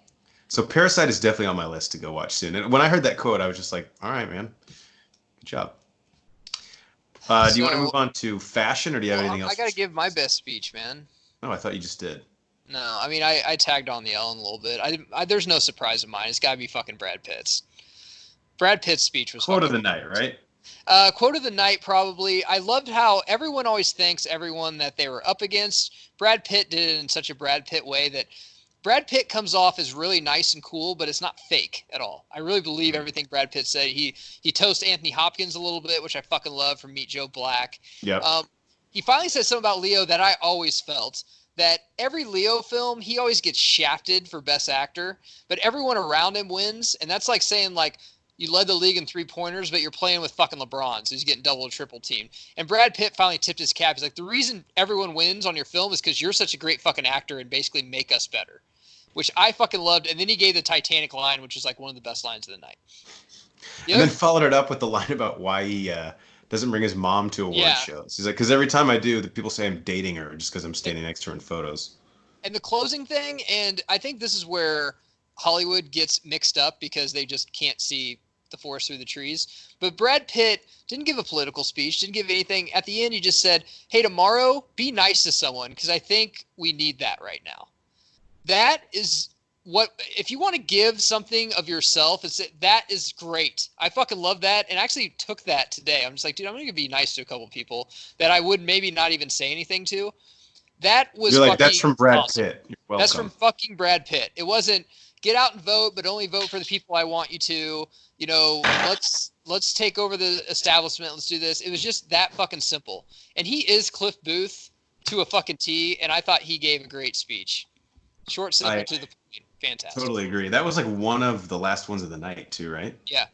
So Parasite is definitely on my list to go watch soon. And when I heard that quote, I was just like, all right, man. Good job. Do you want to move on to fashion, or do you have anything else? I gotta give my best speech, man. No, I thought you just did. No, I mean I tagged on the Ellen a little bit. There's no surprise of mine. It's gotta be fucking Brad Pitt's. Brad Pitt's speech was Quote of the night, right? Quote of the night, probably. I loved how everyone always thanks everyone that they were up against. Brad Pitt did it in such a Brad Pitt way that Brad Pitt comes off as really nice and cool, but it's not fake at all. I really believe everything Brad Pitt said. He toasts Anthony Hopkins a little bit, which I fucking love from Meet Joe Black. Yep. He finally said something about Leo that I always felt, that every Leo film, he always gets shafted for Best Actor, but everyone around him wins. And that's like saying, like, you led the league in 3-pointers, but you're playing with fucking LeBron, so he's getting double or triple teamed. And Brad Pitt finally tipped his cap. He's like, the reason everyone wins on your film is because you're such a great fucking actor and basically make us better, which I fucking loved. And then he gave the Titanic line, which is like one of the best lines of the night. And then followed it up with the line about why he doesn't bring his mom to award shows. He's like, because every time I do, the people say I'm dating her just because I'm standing next to her in photos. And the closing thing, and I think this is where Hollywood gets mixed up because they just can't see the forest through the trees. But Brad Pitt didn't give a political speech, didn't give anything. At the end, he just said, hey, tomorrow, be nice to someone because I think we need that right now. That is what, if you want to give something of yourself, that is great. I fucking love that. And I actually took that today. I'm just like, dude, I'm going to be nice to a couple people that I would maybe not even say anything to. That was You're like, that's from Brad awesome. Pitt. You're welcome. That's from fucking Brad Pitt. It wasn't get out and vote, but only vote for the people I want you to. You know, let's take over the establishment. Let's do this. It was just that fucking simple. And he is Cliff Booth to a fucking T, and I thought he gave a great speech. Short, simple, to the point. Fantastic. Totally agree. That was like one of the last ones of the night too, right? Yeah.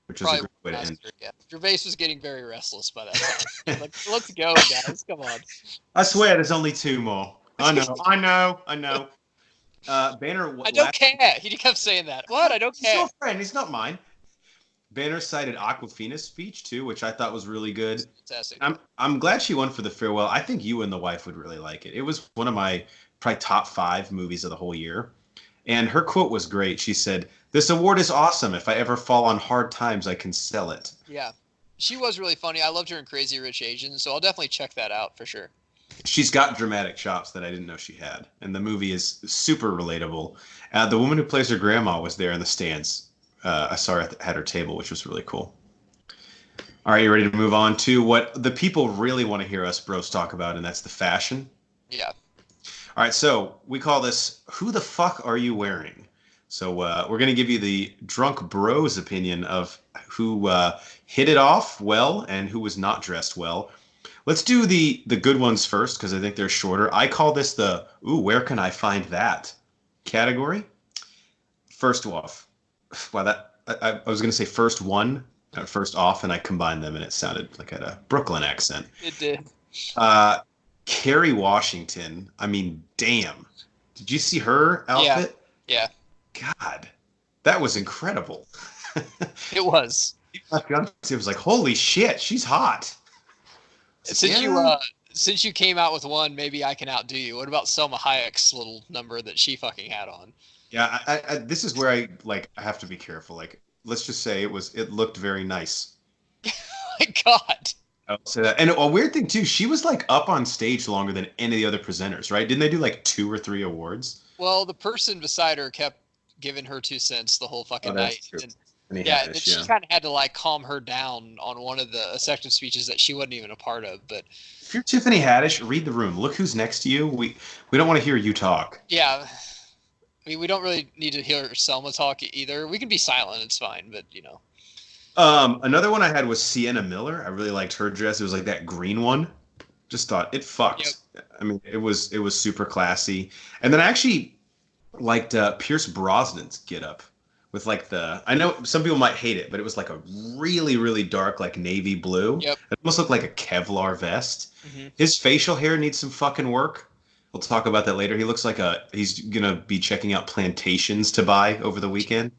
which is a Probably great way to end. faster, yeah. Gervais was getting very restless by that time. Like, let's go, guys. Come on. I swear, there's only two more. I know. Banner I don't last. care. He kept saying that. What? I don't He's care. your friend. He's not mine. Banner cited Aquafina's speech too, which I thought was really good. Fantastic. I'm glad she won for the farewell. I think you and the wife would really like it. It was one of my probably top 5 movies of the whole year. And her quote was great. She said, "This award is awesome. If I ever fall on hard times, I can sell it." Yeah. She was really funny. I loved her in Crazy Rich Asians, so I'll definitely check that out for sure. She's got dramatic chops that I didn't know she had. And the movie is super relatable. The woman who plays her grandma was there in the stands. I saw her at her table, which was really cool. All right, you ready to move on to what the people really want to hear us bros talk about, and that's the fashion? Yeah. All right, so we call this "Who the fuck are you wearing?" So we're going to give you the drunk bros opinion of who hit it off well and who was not dressed well. Let's do the good ones first because I think they're shorter. I call this the "Ooh, where can I find that?" category. First off, wow, that I was going to say first one, first off, and I combined them and it sounded like I had a Brooklyn accent. It did. Kerry Washington. I mean, damn. Did you see her outfit? Yeah. God, that was incredible. It was. It was like, holy shit, she's hot. Since you came out with one, maybe I can outdo you. What about Selma Hayek's little number that she fucking had on? Yeah, this is where I have to be careful. Like, let's just say it looked very nice. My God. I'll say that. And a weird thing too, she was like up on stage longer than any of the other presenters, right? Didn't they do like 2 or 3 awards? Well, the person beside her kept giving her 2 cents the whole fucking night. True. And she kind of had to like calm her down on one of the acceptance speeches that she wasn't even a part of. But if you're Tiffany Haddish, read the room. Look who's next to you. We don't want to hear you talk. Yeah. I mean, we don't really need to hear Selma talk either. We can be silent. It's fine. But, you know. Another one I had was Sienna Miller. I really liked her dress. It was like that green one. Just thought it fucked. Yep. I mean, it was super classy. And then I actually liked Pierce Brosnan's get up with like I know some people might hate it, but it was like a really, really dark, like navy blue. Yep. It almost looked like a Kevlar vest. Mm-hmm. His facial hair needs some fucking work. We'll talk about that later. He looks like he's going to be checking out plantations to buy over the weekend.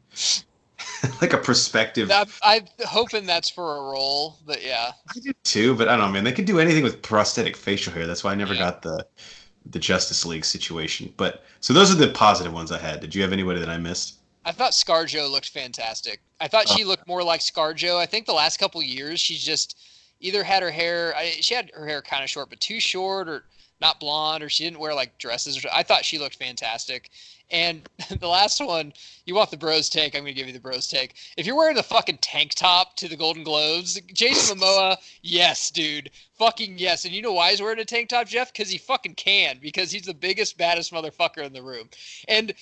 Like a perspective. I'm hoping that's for a role, but yeah. I do too, but I don't know, man. They could do anything with prosthetic facial hair. That's why I never got the Justice League situation. But so those are the positive ones I had. Did you have anybody that I missed? I thought ScarJo looked fantastic. I thought she looked more like ScarJo. I think the last couple years she's just either had her hair. She had her hair kind of short, but too short, or not blonde, or she didn't wear like dresses. I thought she looked fantastic. And the last one, you want the bros take? I'm going to give you the bros take. If you're wearing the fucking tank top to the Golden Globes, Jason Momoa, yes, dude. Fucking yes. And you know why he's wearing a tank top, Jeff? Because he fucking can. Because he's the biggest, baddest motherfucker in the room. And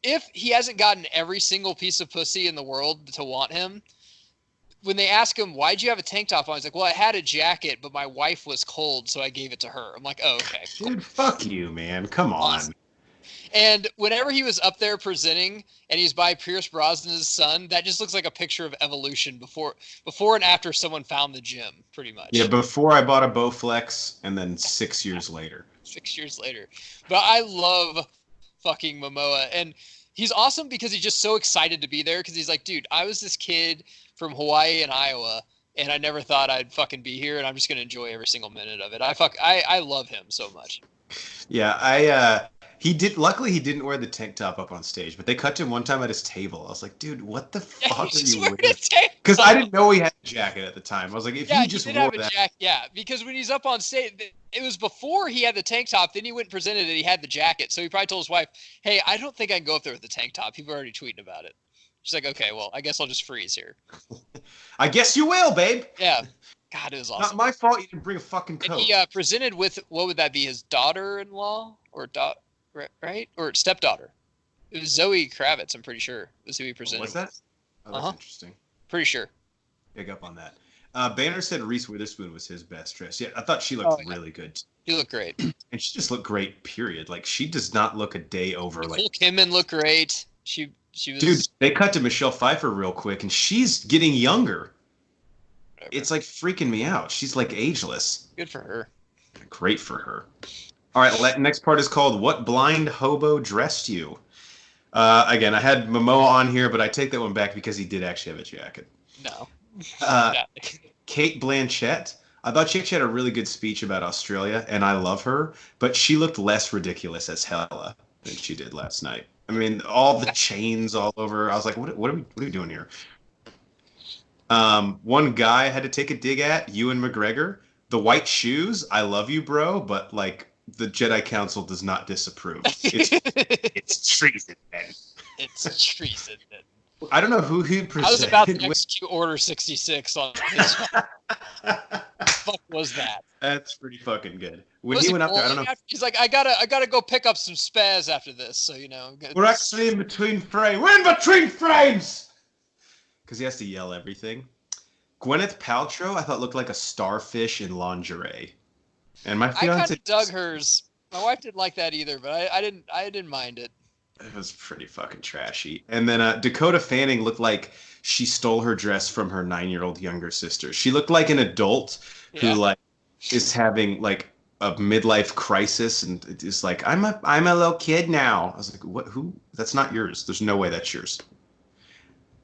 if he hasn't gotten every single piece of pussy in the world to want him, when they ask him, why'd you have a tank top on? He's like, well, I had a jacket, but my wife was cold, so I gave it to her. I'm like, oh, okay. Cool. Dude, fuck you, man. Come on. Awesome. And whenever he was up there presenting and he's by Pierce Brosnan's son, that just looks like a picture of evolution before and after someone found the gym, pretty much. Yeah, before I bought a Bowflex and then 6 years later. 6 years later. But I love fucking Momoa. And he's awesome because he's just so excited to be there because he's like, dude, I was this kid from Hawaii and Iowa, and I never thought I'd fucking be here, and I'm just going to enjoy every single minute of it. I love him so much. Yeah, luckily he didn't wear the tank top up on stage, but they cut to him one time at his table. I was like, dude, what the fuck are you wearing? Because I didn't know he had a jacket at the time. I was like, if you just wore that. Yeah, because when he's up on stage, it was before he had the tank top, then he went and presented it, he had the jacket. So he probably told his wife, hey, I don't think I can go up there with the tank top. People are already tweeting about it. She's like, okay, well, I guess I'll just freeze here. I guess you will, babe. Yeah. God, it was awesome. Not my fault you didn't bring a fucking coat. And he presented with, what would that be, his daughter-in-law? Or right? Or stepdaughter. It was Zoe Kravitz, I'm pretty sure, was who he presented with. What's that? Oh, that's interesting. Pretty sure. Big up on that. Banner said Reese Witherspoon was his best dress. Yeah, I thought she looked really good. She looked great. And she just looked great, period. Like, she does not look a day over. Nicole Kidman looked great. She She Dude, was. they cut to Michelle Pfeiffer real quick, and she's getting younger. Whatever. It's like freaking me out. She's like ageless. Good for her. Great for her. All right, next part is called "What Blind Hobo Dressed You." Again, I had Momoa on here, but I take that one back because he did actually have a jacket. No. Uh, Yeah. Kate Blanchett. I thought she actually had a really good speech about Australia, and I love her, but she looked less ridiculous as Hela than she did last night. I mean, all the chains all over. I was like, what are we doing here? One guy I had to take a dig at, Ewan McGregor. The white shoes, I love you, bro, but like the Jedi Council does not disapprove. It's treason, man. It's treason. I don't know who he I was about to presented with. execute Order 66 on his. Fuck was that? That's pretty fucking good. When Was he he went up there, I don't know. bowling after? He's like, I gotta go pick up some spaz after this. So We're actually in between frames. We're in between frames! Because he has to yell everything. Gwyneth Paltrow, I thought looked like a starfish in lingerie. And my I kind fiance of dug hers. My wife didn't like that either, but I didn't mind it. It was pretty fucking trashy. And then Dakota Fanning looked like she stole her dress from her 9-year-old younger sister. She looked like an adult who Yeah. like is having like a midlife crisis and it's like I'm a little kid now. I was like, what? Who? That's not yours. There's no way that's yours.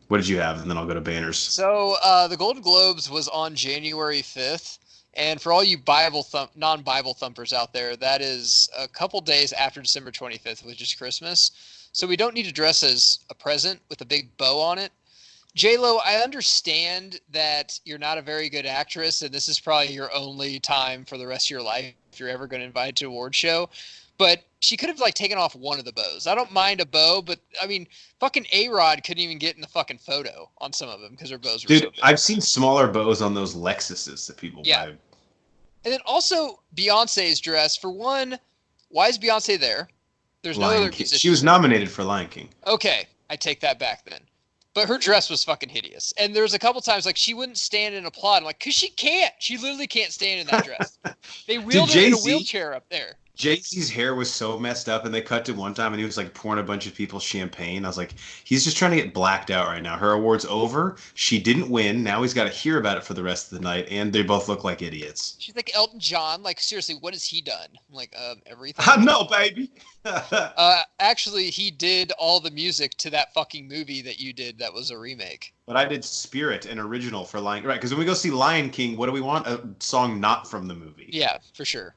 What did you have? And then I'll go to banners. So the Golden Globes was on January 5th. And for all you non-Bible thumpers out there, that is a couple days after December 25th, which is Christmas. So we don't need to dress as a present with a big bow on it. J-Lo, I understand that you're not a very good actress, and this is probably your only time for the rest of your life if you're ever going to invite to an award show. But she could have like taken off one of the bows. I don't mind a bow, but I mean, fucking A-Rod couldn't even get in the fucking photo on some of them because her bows were so Dude, big. I've seen smaller bows on those Lexuses that people Yeah. buy. And then also Beyonce's dress. For one, why is Beyonce there? There's no Lion other King. musicians. She was nominated for Lion King. Okay, I take that back then. But her dress was fucking hideous. And there was a couple times like she wouldn't stand and applaud. I'm like, cause she can't. She literally can't stand in that dress. They wheeled her in a Jay-Z? wheelchair up there. Jay-Z's hair was so messed up, and they cut to one time, and he was like pouring a bunch of people champagne. I was like, he's just trying to get blacked out right now. Her award's over. She didn't win. Now he's got to hear about it for the rest of the night, and they both look like idiots. She's like Elton John. Like seriously, what has he done? I'm like, everything. No, baby. Actually, he did all the music to that fucking movie that you did. That was a remake. But I did Spirit, an original for Lion. Right? Because when we go see Lion King, what do we want? A song not from the movie. Yeah, for sure.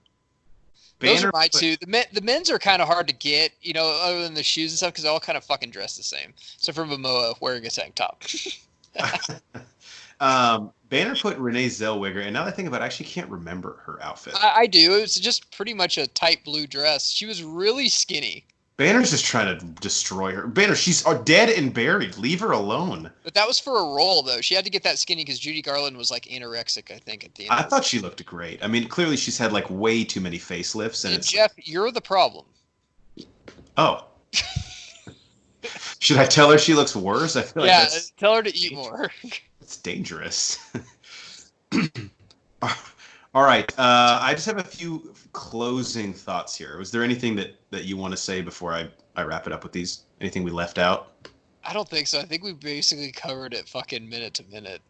Banner Those are my put- two. The men's are kind of hard to get, other than the shoes and stuff, because they all kind of fucking dress the same. So for Momoa wearing a tank top. Banner put Renee Zellweger, and now that I think about it, I actually can't remember her outfit. I do. It was just pretty much a tight blue dress. She was really skinny. Banner's just trying to destroy her. Banner, she's dead and buried. Leave her alone. But that was for a role, though. She had to get that skinny because Judy Garland was like anorexic, I think, at the end. I thought she looked great. I mean, clearly she's had like way too many facelifts, and And it's Jeff, you're the problem. oh. Should I tell her she looks worse? I feel like Yeah, that's tell her to eat more. it's dangerous. All right. I just have a few closing thoughts here. Was there anything that you want to say before I wrap it up with these? Anything we left out? I don't think so. I think we basically covered it fucking minute to minute.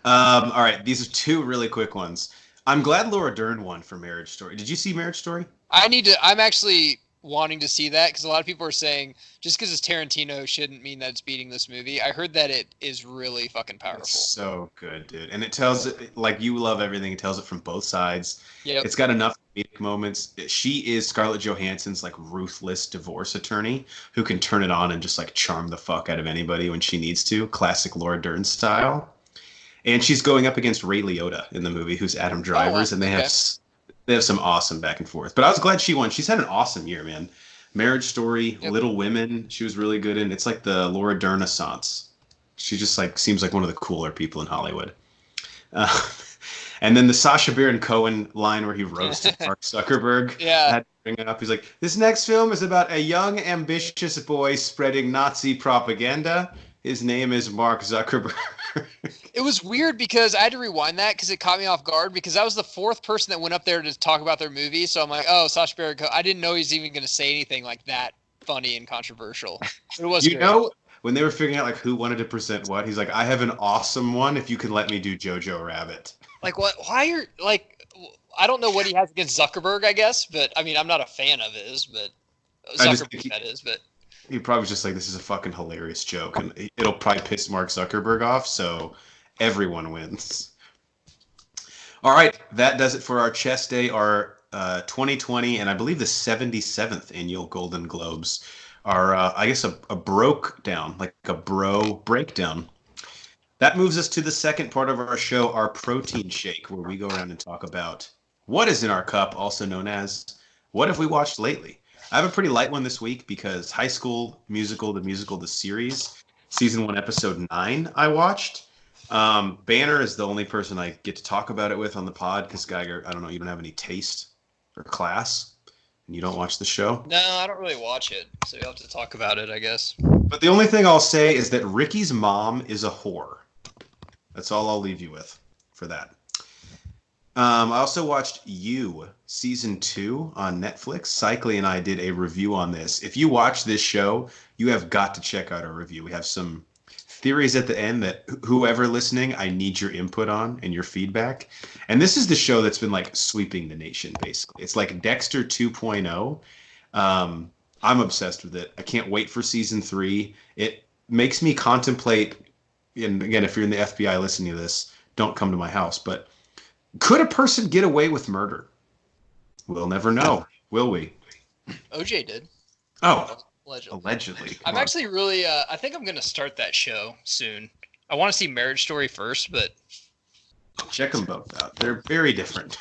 All right. These are two really quick ones. I'm glad Laura Dern won for Marriage Story. Did you see Marriage Story? I'm actually wanting to see that because a lot of people are saying just because it's Tarantino shouldn't mean that it's beating this movie. I heard that it is really fucking powerful. It's so good, dude. And it tells it like you love everything. It tells it from both sides. Yep. It's got enough comedic moments. She is Scarlett Johansson's like ruthless divorce attorney who can turn it on and just like charm the fuck out of anybody when she needs to. Classic Laura Dern style. And she's going up against Ray Liotta in the movie, who's Adam Drivers, and they have some awesome back and forth. But I was glad she won. She's had an awesome year, man. Marriage Story, Yep. Little Women, she was really good in. It's like the Laura Dern Renaissance. She just like seems like one of the cooler people in Hollywood. And then the Sacha Baron Cohen line where he roasted Mark Zuckerberg. Yeah. I had to bring it up. He's like, this next film is about a young, ambitious boy spreading Nazi propaganda. His name is Mark Zuckerberg. It was weird because I had to rewind that because it caught me off guard because I was the fourth person that went up there to talk about their movie. So I'm like, oh, Sacha Baron Cohen. I didn't know he was even going to say anything like that funny and controversial. It was You great. know, when they were figuring out like who wanted to present what, he's like, I have an awesome one if you can let me do Jojo Rabbit. Like what? Why are like? I don't know what he has against Zuckerberg. I guess, but I mean, I'm not a fan of his, but I just think Zuckerberg that is. But he probably was just like, this is a fucking hilarious joke, and it'll probably piss Mark Zuckerberg off, so everyone wins. All right, that does it for our Chess Day, our 2020, and I believe the 77th annual Golden Globes. Our, I guess, a broke down, like a bro breakdown. That moves us to the second part of our show, our protein shake, where we go around and talk about what is in our cup, also known as what have we watched lately. I have a pretty light one this week because High School Musical, the series, season 1, episode 9, I watched. Banner is the only person I get to talk about it with on the pod because, Geiger, I don't know, you don't have any taste or class, and you don't watch the show. no, I don't really watch it, so you'll have to talk about it, I guess. But the only thing I'll say is that Ricky's mom is a whore. That's all I'll leave you with for that. I also watched You season 2 on Netflix. Cycly and I did a review on this. If you watch this show, you have got to check out our review. We have some theories at the end that whoever listening, I need your input on and your feedback. And this is the show that's been like sweeping the nation, basically. It's like Dexter 2.0. I'm obsessed with it. I can't wait for season 3. It makes me contemplate, and again, if you're in the FBI listening to this, don't come to my house, but could a person get away with murder? We'll never know, will we? OJ did. Oh, allegedly. I'm actually really, I think I'm going to start that show soon. I want to see Marriage Story first, but... Check them both out. They're very different.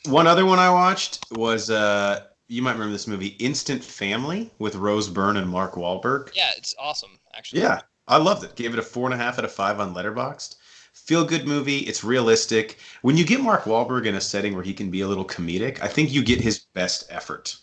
One other one I watched was, you might remember this movie, Instant Family, with Rose Byrne and Mark Wahlberg. Yeah, it's awesome, actually. Yeah, I loved it. Gave it a 4.5 out of 5 on Letterboxd. Feel good movie. It's realistic. When you get Mark Wahlberg in a setting where he can be a little comedic, I think you get his best effort,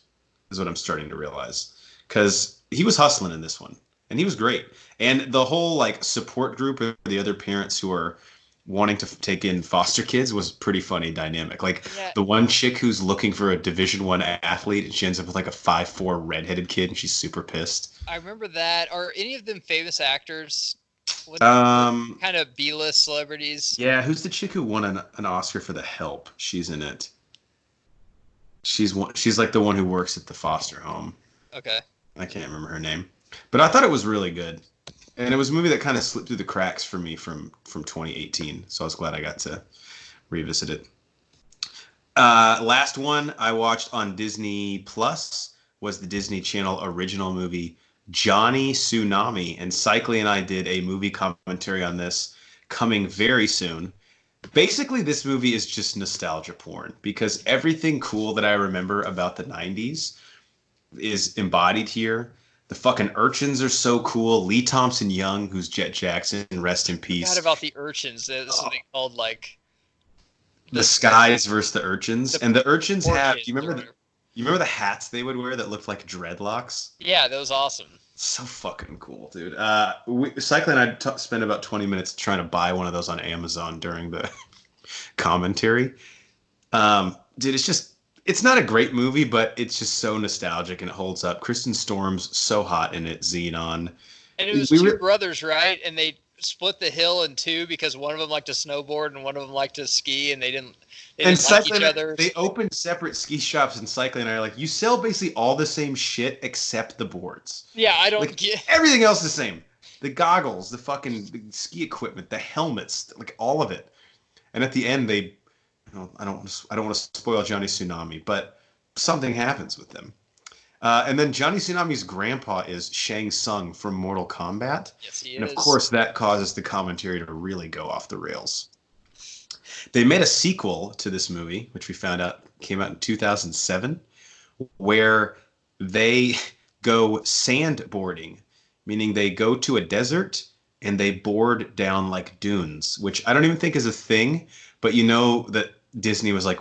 is what I'm starting to realize. Because he was hustling in this one, and he was great. And the whole like support group of the other parents who are wanting to take in foster kids was pretty funny dynamic. Like the one chick who's looking for a Division I athlete, and she ends up with like a 5'4" redheaded kid, and she's super pissed. I remember that. Are any of them famous actors? What kind of B-list celebrities? Yeah, who's the chick who won an Oscar for The Help? She's in it. She's like the one who works at the foster home. Okay. I can't remember her name. But I thought it was really good. And it was a movie that kind of slipped through the cracks for me from 2018. So I was glad I got to revisit it. Last one I watched on Disney Plus was the Disney Channel original movie Johnny Tsunami, and Cycly and I did a movie commentary on this coming very soon. Basically, this movie is just nostalgia porn because everything cool that I remember about the 90s is embodied here. The fucking urchins are so cool. Lee Thompson Young, who's Jet Jackson, rest in peace. I forgot about the urchins. That's what they called like the skies versus the urchins. And the urchins have, do you remember the hats they would wear that looked like dreadlocks? Yeah, that was awesome. So fucking cool, dude. Cycling and I spent about 20 minutes trying to buy one of those on Amazon during the commentary. Dude, it's not a great movie, but it's just so nostalgic and it holds up. Kristen Storm's so hot in it, Xenon. And it was two brothers, right? And they split the hill in two because one of them liked to snowboard and one of them liked to ski, and they didn't like each other. They opened separate ski shops, and Cycling and I are like, you sell basically all the same shit except the boards. Yeah, I don't get everything else the same. The goggles, the ski equipment, the helmets, like all of it. And at the end, I don't want to spoil Johnny Tsunami, but something happens with them. And then Johnny Tsunami's grandpa is Shang Tsung from Mortal Kombat. Yes, he is. And of course, that causes the commentary to really go off the rails. They made a sequel to this movie, which we found out came out in 2007, where they go sandboarding, meaning they go to a desert and they board down like dunes, which I don't even think is a thing, but you know that Disney was like,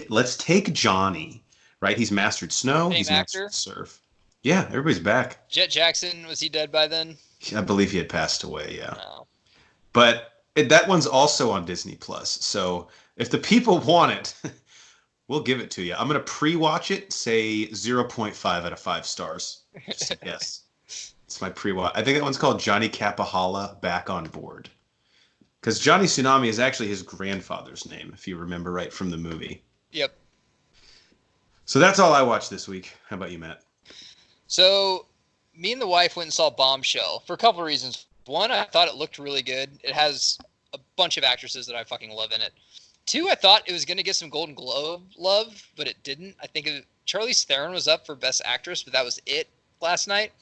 let's take Johnny, right? He's mastered snow. He's mastered surf. Yeah, everybody's back. Jet Jackson, was he dead by then? I believe he had passed away, yeah. No. But that one's also on Disney Plus. So if the people want it, We'll give it to you. I'm gonna pre-watch it. Say 0.5 out of 5 stars. Just a guess. It's my pre-watch. I think that one's called Johnny Capahala Back on Board. Because Johnny Tsunami is actually his grandfather's name, if you remember right from the movie. Yep. So that's all I watched this week. How about you, Matt? So, me and the wife went and saw Bombshell for a couple of reasons. One, I thought it looked really good. It has a bunch of actresses that I fucking love in it. Two, I thought it was going to get some Golden Globe love, but it didn't. I think Charlize Theron was up for Best Actress, but that was it last night.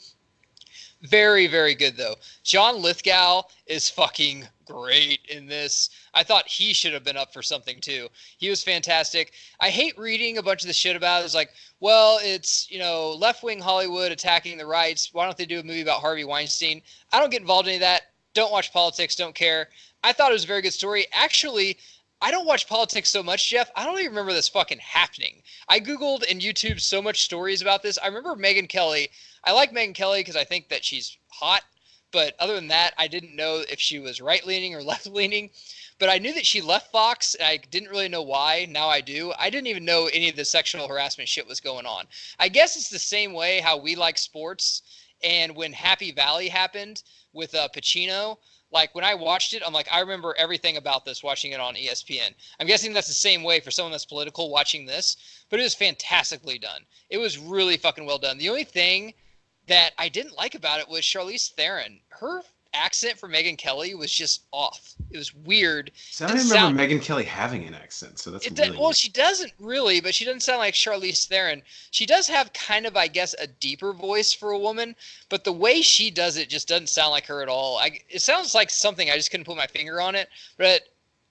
Very, very good, though. John Lithgow is fucking great in this. I thought he should have been up for something, too. He was fantastic. I hate reading a bunch of the shit about it. It's like, well, it's, left-wing Hollywood attacking the rights. Why don't they do a movie about Harvey Weinstein? I don't get involved in any of that. Don't watch politics. Don't care. I thought it was a very good story. Actually, I don't watch politics so much, Jeff. I don't even remember this fucking happening. I Googled and YouTubed so much stories about this. I remember Megyn Kelly. I like Megyn Kelly because I think that she's hot. But other than that, I didn't know if she was right-leaning or left-leaning. But I knew that she left Fox, and I didn't really know why. Now I do. I didn't even know any of the sexual harassment shit was going on. I guess it's the same way how we like sports. And when Happy Valley happened with Pacino, like when I watched it, I'm like, I remember everything about this watching it on ESPN. I'm guessing that's the same way for someone that's political watching this, but it was fantastically done. It was really fucking well done. The only thing that I didn't like about it was Charlize Theron. Her accent for Megyn Kelly was just off. It was weird. So I don't remember Megyn Kelly having an accent, so that's really well, she doesn't really, but she doesn't sound like Charlize Theron. She does have kind of, I guess, a deeper voice for a woman, but the way she does it just doesn't sound like her at all. It sounds like something, I just couldn't put my finger on it, but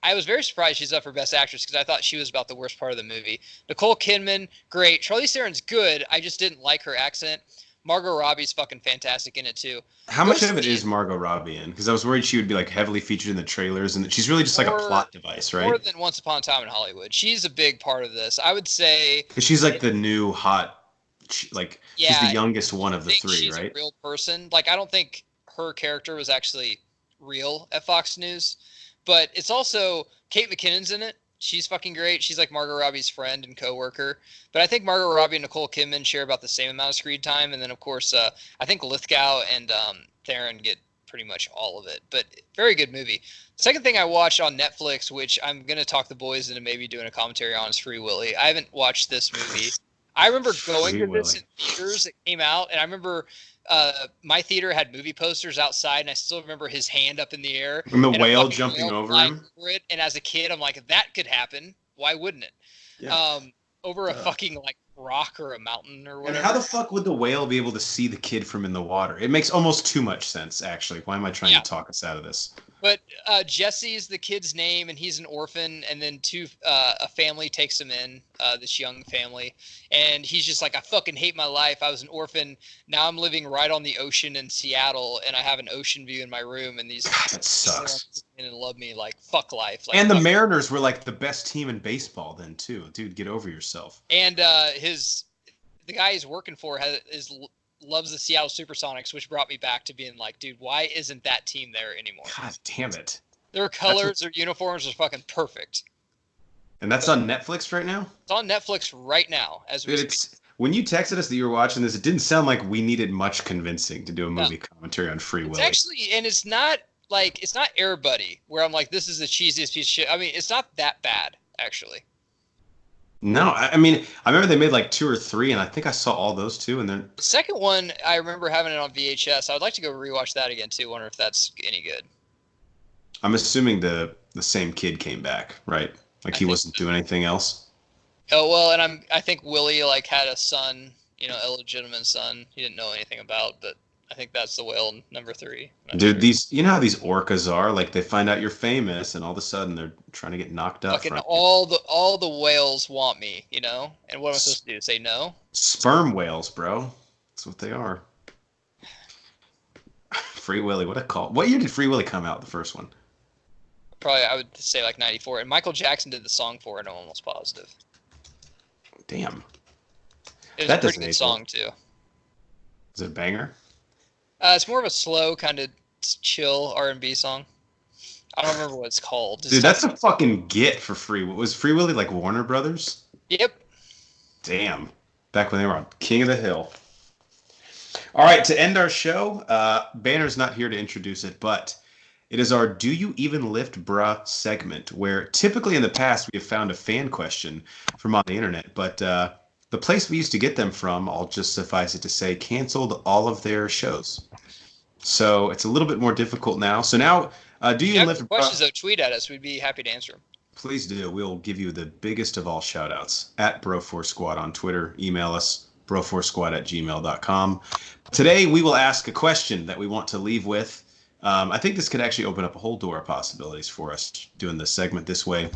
I was very surprised she's up for Best Actress because I thought she was about the worst part of the movie. Nicole Kidman, great. Charlize Theron's good. I just didn't like her accent. Margot Robbie's fucking fantastic in it too. How much of it is Margot Robbie in? Because I was worried she would be like heavily featured in the trailers, and that she's really just like a plot device, right? More than Once Upon a Time in Hollywood. She's a big part of this. I would say because she's like the new hot, she's the youngest one of the three, she's right? A real person. Like I don't think her character was actually real at Fox News, but it's also Kate McKinnon's in it. She's fucking great. She's like Margot Robbie's friend and coworker. But I think Margot Robbie and Nicole Kidman share about the same amount of screen time. And then, of course, I think Lithgow and Theron get pretty much all of it. But very good movie. Second thing I watched on Netflix, which I'm going to talk the boys into maybe doing a commentary on, is Free Willy. I haven't watched this movie. I remember going to this in theaters that came out, and I remember my theater had movie posters outside, and I still remember his hand up in the air. And the whale jumping over him. And as a kid, I'm like, that could happen. Why wouldn't it? Yeah. Over a fucking like rock or a mountain or whatever. And how the fuck would the whale be able to see the kid from in the water? It makes almost too much sense, actually. Why am I trying to talk us out of this? But Jesse's the kid's name, and he's an orphan. And then a family takes him in, this young family, and he's just like, I fucking hate my life. I was an orphan. Now I'm living right on the ocean in Seattle, and I have an ocean view in my room. And these that sucks. And love me like fuck life. Like, and the Mariners were like the best team in baseball then too, dude. Get over yourself. And the guy he's working for loves the Seattle Supersonics, which brought me back to being like, dude, why isn't that team there anymore? God damn it. Their colors, their uniforms are fucking perfect. And that's on Netflix right now? It's on Netflix right now. When you texted us that you were watching this, it didn't sound like we needed much convincing to do a movie commentary on Free Willy. Actually, and it's not Air Buddy, where I'm like, this is the cheesiest piece of shit. I mean, it's not that bad, actually. No, I mean, I remember they made like 2 or 3, and I think I saw all those too. And then the second one, I remember having it on VHS. I would like to go rewatch that again too. Wonder if that's any good. I'm assuming the same kid came back, right? Like he wasn't doing anything else. Oh well, and I think Willie like had a son, illegitimate son. He didn't know anything about, but I think that's the whale number 3. Dude, you know how these orcas are? Like they find out you're famous, and all of a sudden they're trying to get knocked up. Fucking all the whales want me, And what am I supposed to do? Say no? Sperm whales, bro. That's what they are. Free Willy, what a call! What year did Free Willy come out? The first one. Probably, I would say like 94. And Michael Jackson did the song for it. I'm almost positive. Damn. It was a pretty good song too. Is it a banger? It's more of a slow kind of chill R&B song. I don't remember what it's called. Dude, that's a fucking get for Free. Was Free Willy like Warner Brothers? Yep. Damn. Back when they were on King of the Hill. All right, to end our show, Banner's not here to introduce it, but it is our Do You Even Lift Bruh segment, where typically in the past we have found a fan question from on the internet, but the place we used to get them from, I'll just suffice it to say, canceled all of their shows. So it's a little bit more difficult now. So now, Do You Even Lift Bruh... questions, though, tweet at us. We'd be happy to answer them. Please do. We'll give you the biggest of all shout-outs at Bro4Squad on Twitter. Email us, bro4squad@gmail.com. Today, we will ask a question that we want to leave with. I think this could actually open up a whole door of possibilities for us doing this segment this way.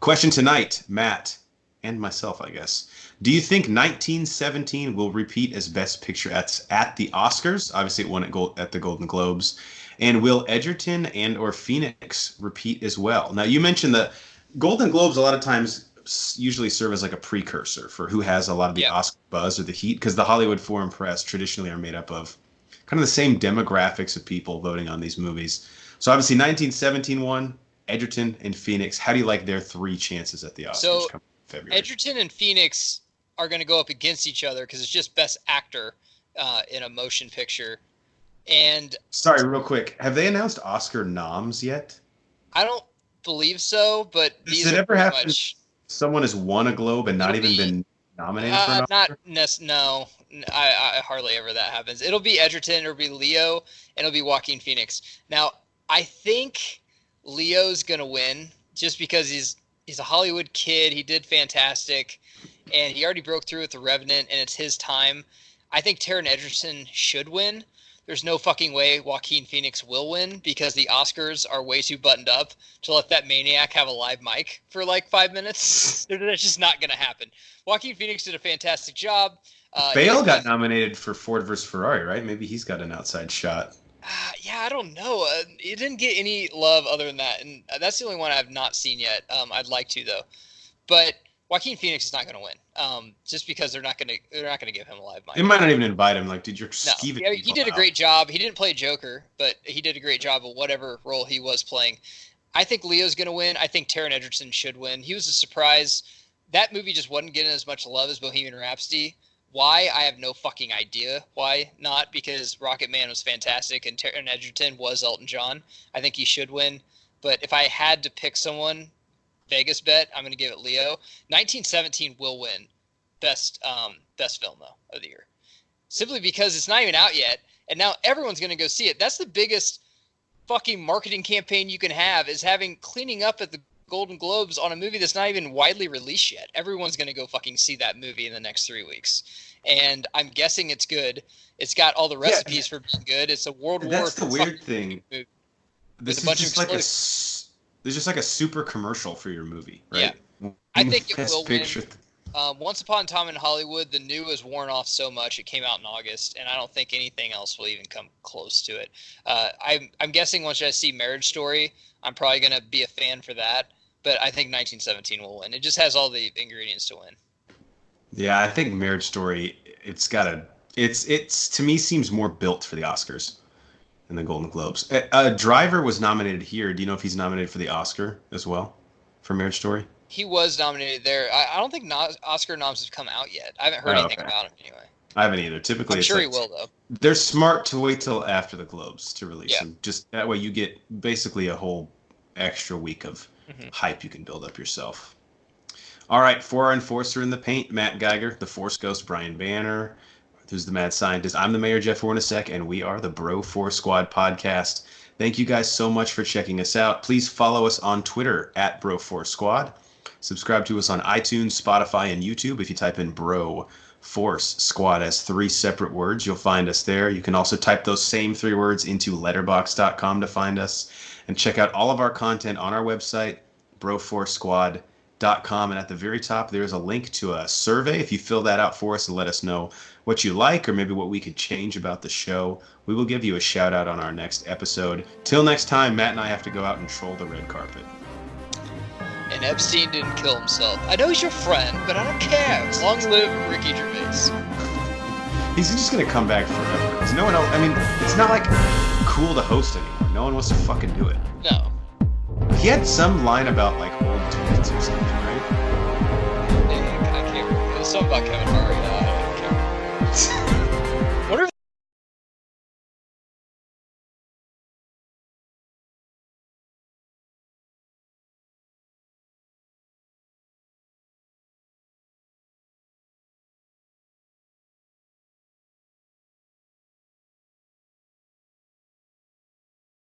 Question tonight, Matt, and myself, I guess. Do you think 1917 will repeat as Best Picture at the Oscars? Obviously, it won at the Golden Globes. And will Edgerton and or Phoenix repeat as well? Now, you mentioned the Golden Globes a lot of times usually serve as like a precursor for who has a lot of the Oscar buzz or the heat, because the Hollywood Foreign Press traditionally are made up of kind of the same demographics of people voting on these movies. So obviously 1917 won, Edgerton and Phoenix. How do you like their three chances at the Oscars so, coming in February? Edgerton and Phoenix are going to go up against each other because it's just Best Actor in a motion picture. And sorry, real quick, have they announced Oscar noms yet? I don't believe so, but does it ever happen? Someone has won a Globe and not even been nominated for an Oscar? No. I hardly ever that happens. It'll be Edgerton, it'll be Leo, and it'll be Joaquin Phoenix. Now, I think Leo's gonna win just because he's a Hollywood kid. He did fantastic, and he already broke through with The Revenant, and it's his time. I think Taron Egerton should win. There's no fucking way Joaquin Phoenix will win because the Oscars are way too buttoned up to let that maniac have a live mic for like 5 minutes. That's just not going to happen. Joaquin Phoenix did a fantastic job. Bale got nominated for Ford vs. Ferrari, right? Maybe he's got an outside shot. Yeah, I don't know. It didn't get any love other than that, and that's the only one I've not seen yet. I'd like to though, but Joaquin Phoenix is not going to win, just because they're not going to give him a live mic. They might not even invite him. Like, dude, you're skeeving. No, he did a great job. He didn't play Joker, but he did a great job of whatever role he was playing. I think Leo's going to win. I think Taron Egerton should win. He was a surprise. That movie just wasn't getting as much love as Bohemian Rhapsody. Why? I have no fucking idea why not, because Rocket Man was fantastic and Taron Egerton was Elton John. I think he should win. But if I had to pick someone, Vegas bet, I'm going to give it Leo. 1917 will win best film though of the year, simply because it's not even out yet, and now everyone's going to go see it. That's the biggest fucking marketing campaign you can have, is cleaning up at the Golden Globes on a movie that's not even widely released yet. Everyone's going to go fucking see that movie in the next 3 weeks, and I'm guessing it's good. It's got all the recipes for being good. It's a World War. That's the weird thing. This is just like there's just like a super commercial for your movie, right? Yeah. I think it will win. Picture. Once Upon a Time in Hollywood, the new has worn off so much. It came out in August, and I don't think anything else will even come close to it. I'm guessing once I see Marriage Story, I'm probably going to be a fan for that. But I think 1917 will win. It just has all the ingredients to win. Yeah, I think Marriage Story, it's to me seems more built for the Oscars than the Golden Globes. Driver was nominated here. Do you know if he's nominated for the Oscar as well for Marriage Story? He was nominated there. I don't think Oscar noms have come out yet. I haven't heard anything about him anyway. I haven't either. Typically, I'm sure he will though. They're smart to wait till after the Globes to release them. Just that way, you get basically a whole extra week of hype you can build up yourself. All right, for our enforcer in the paint, Matt Geiger, the Force Ghost, Brian Banner, who's the mad scientist. I'm the mayor, Jeff Hornacek, and we are the Bro4 Squad podcast. Thank you guys so much for checking us out. Please follow us on Twitter at Bro4 Squad. Subscribe to us on iTunes, Spotify, and YouTube. If you type in Bro Force Squad as 3 separate words, you'll find us there. You can also type those same 3 words into letterbox.com to find us. And check out all of our content on our website, bro4squad.com. And at the very top, there's a link to a survey. If you fill that out for us and let us know what you like or maybe what we could change about the show, we will give you a shout out on our next episode. Till next time, Matt and I have to go out and troll the red carpet. And Epstein didn't kill himself. I know he's your friend, but I don't care. Long live Ricky Gervais. He's just going to come back forever. Because no one else, I mean, it's not like cool to host anymore. No one wants to fucking do it. No. He had some line about like old dudes or something, right? I can't remember. It was something about Kevin Hart.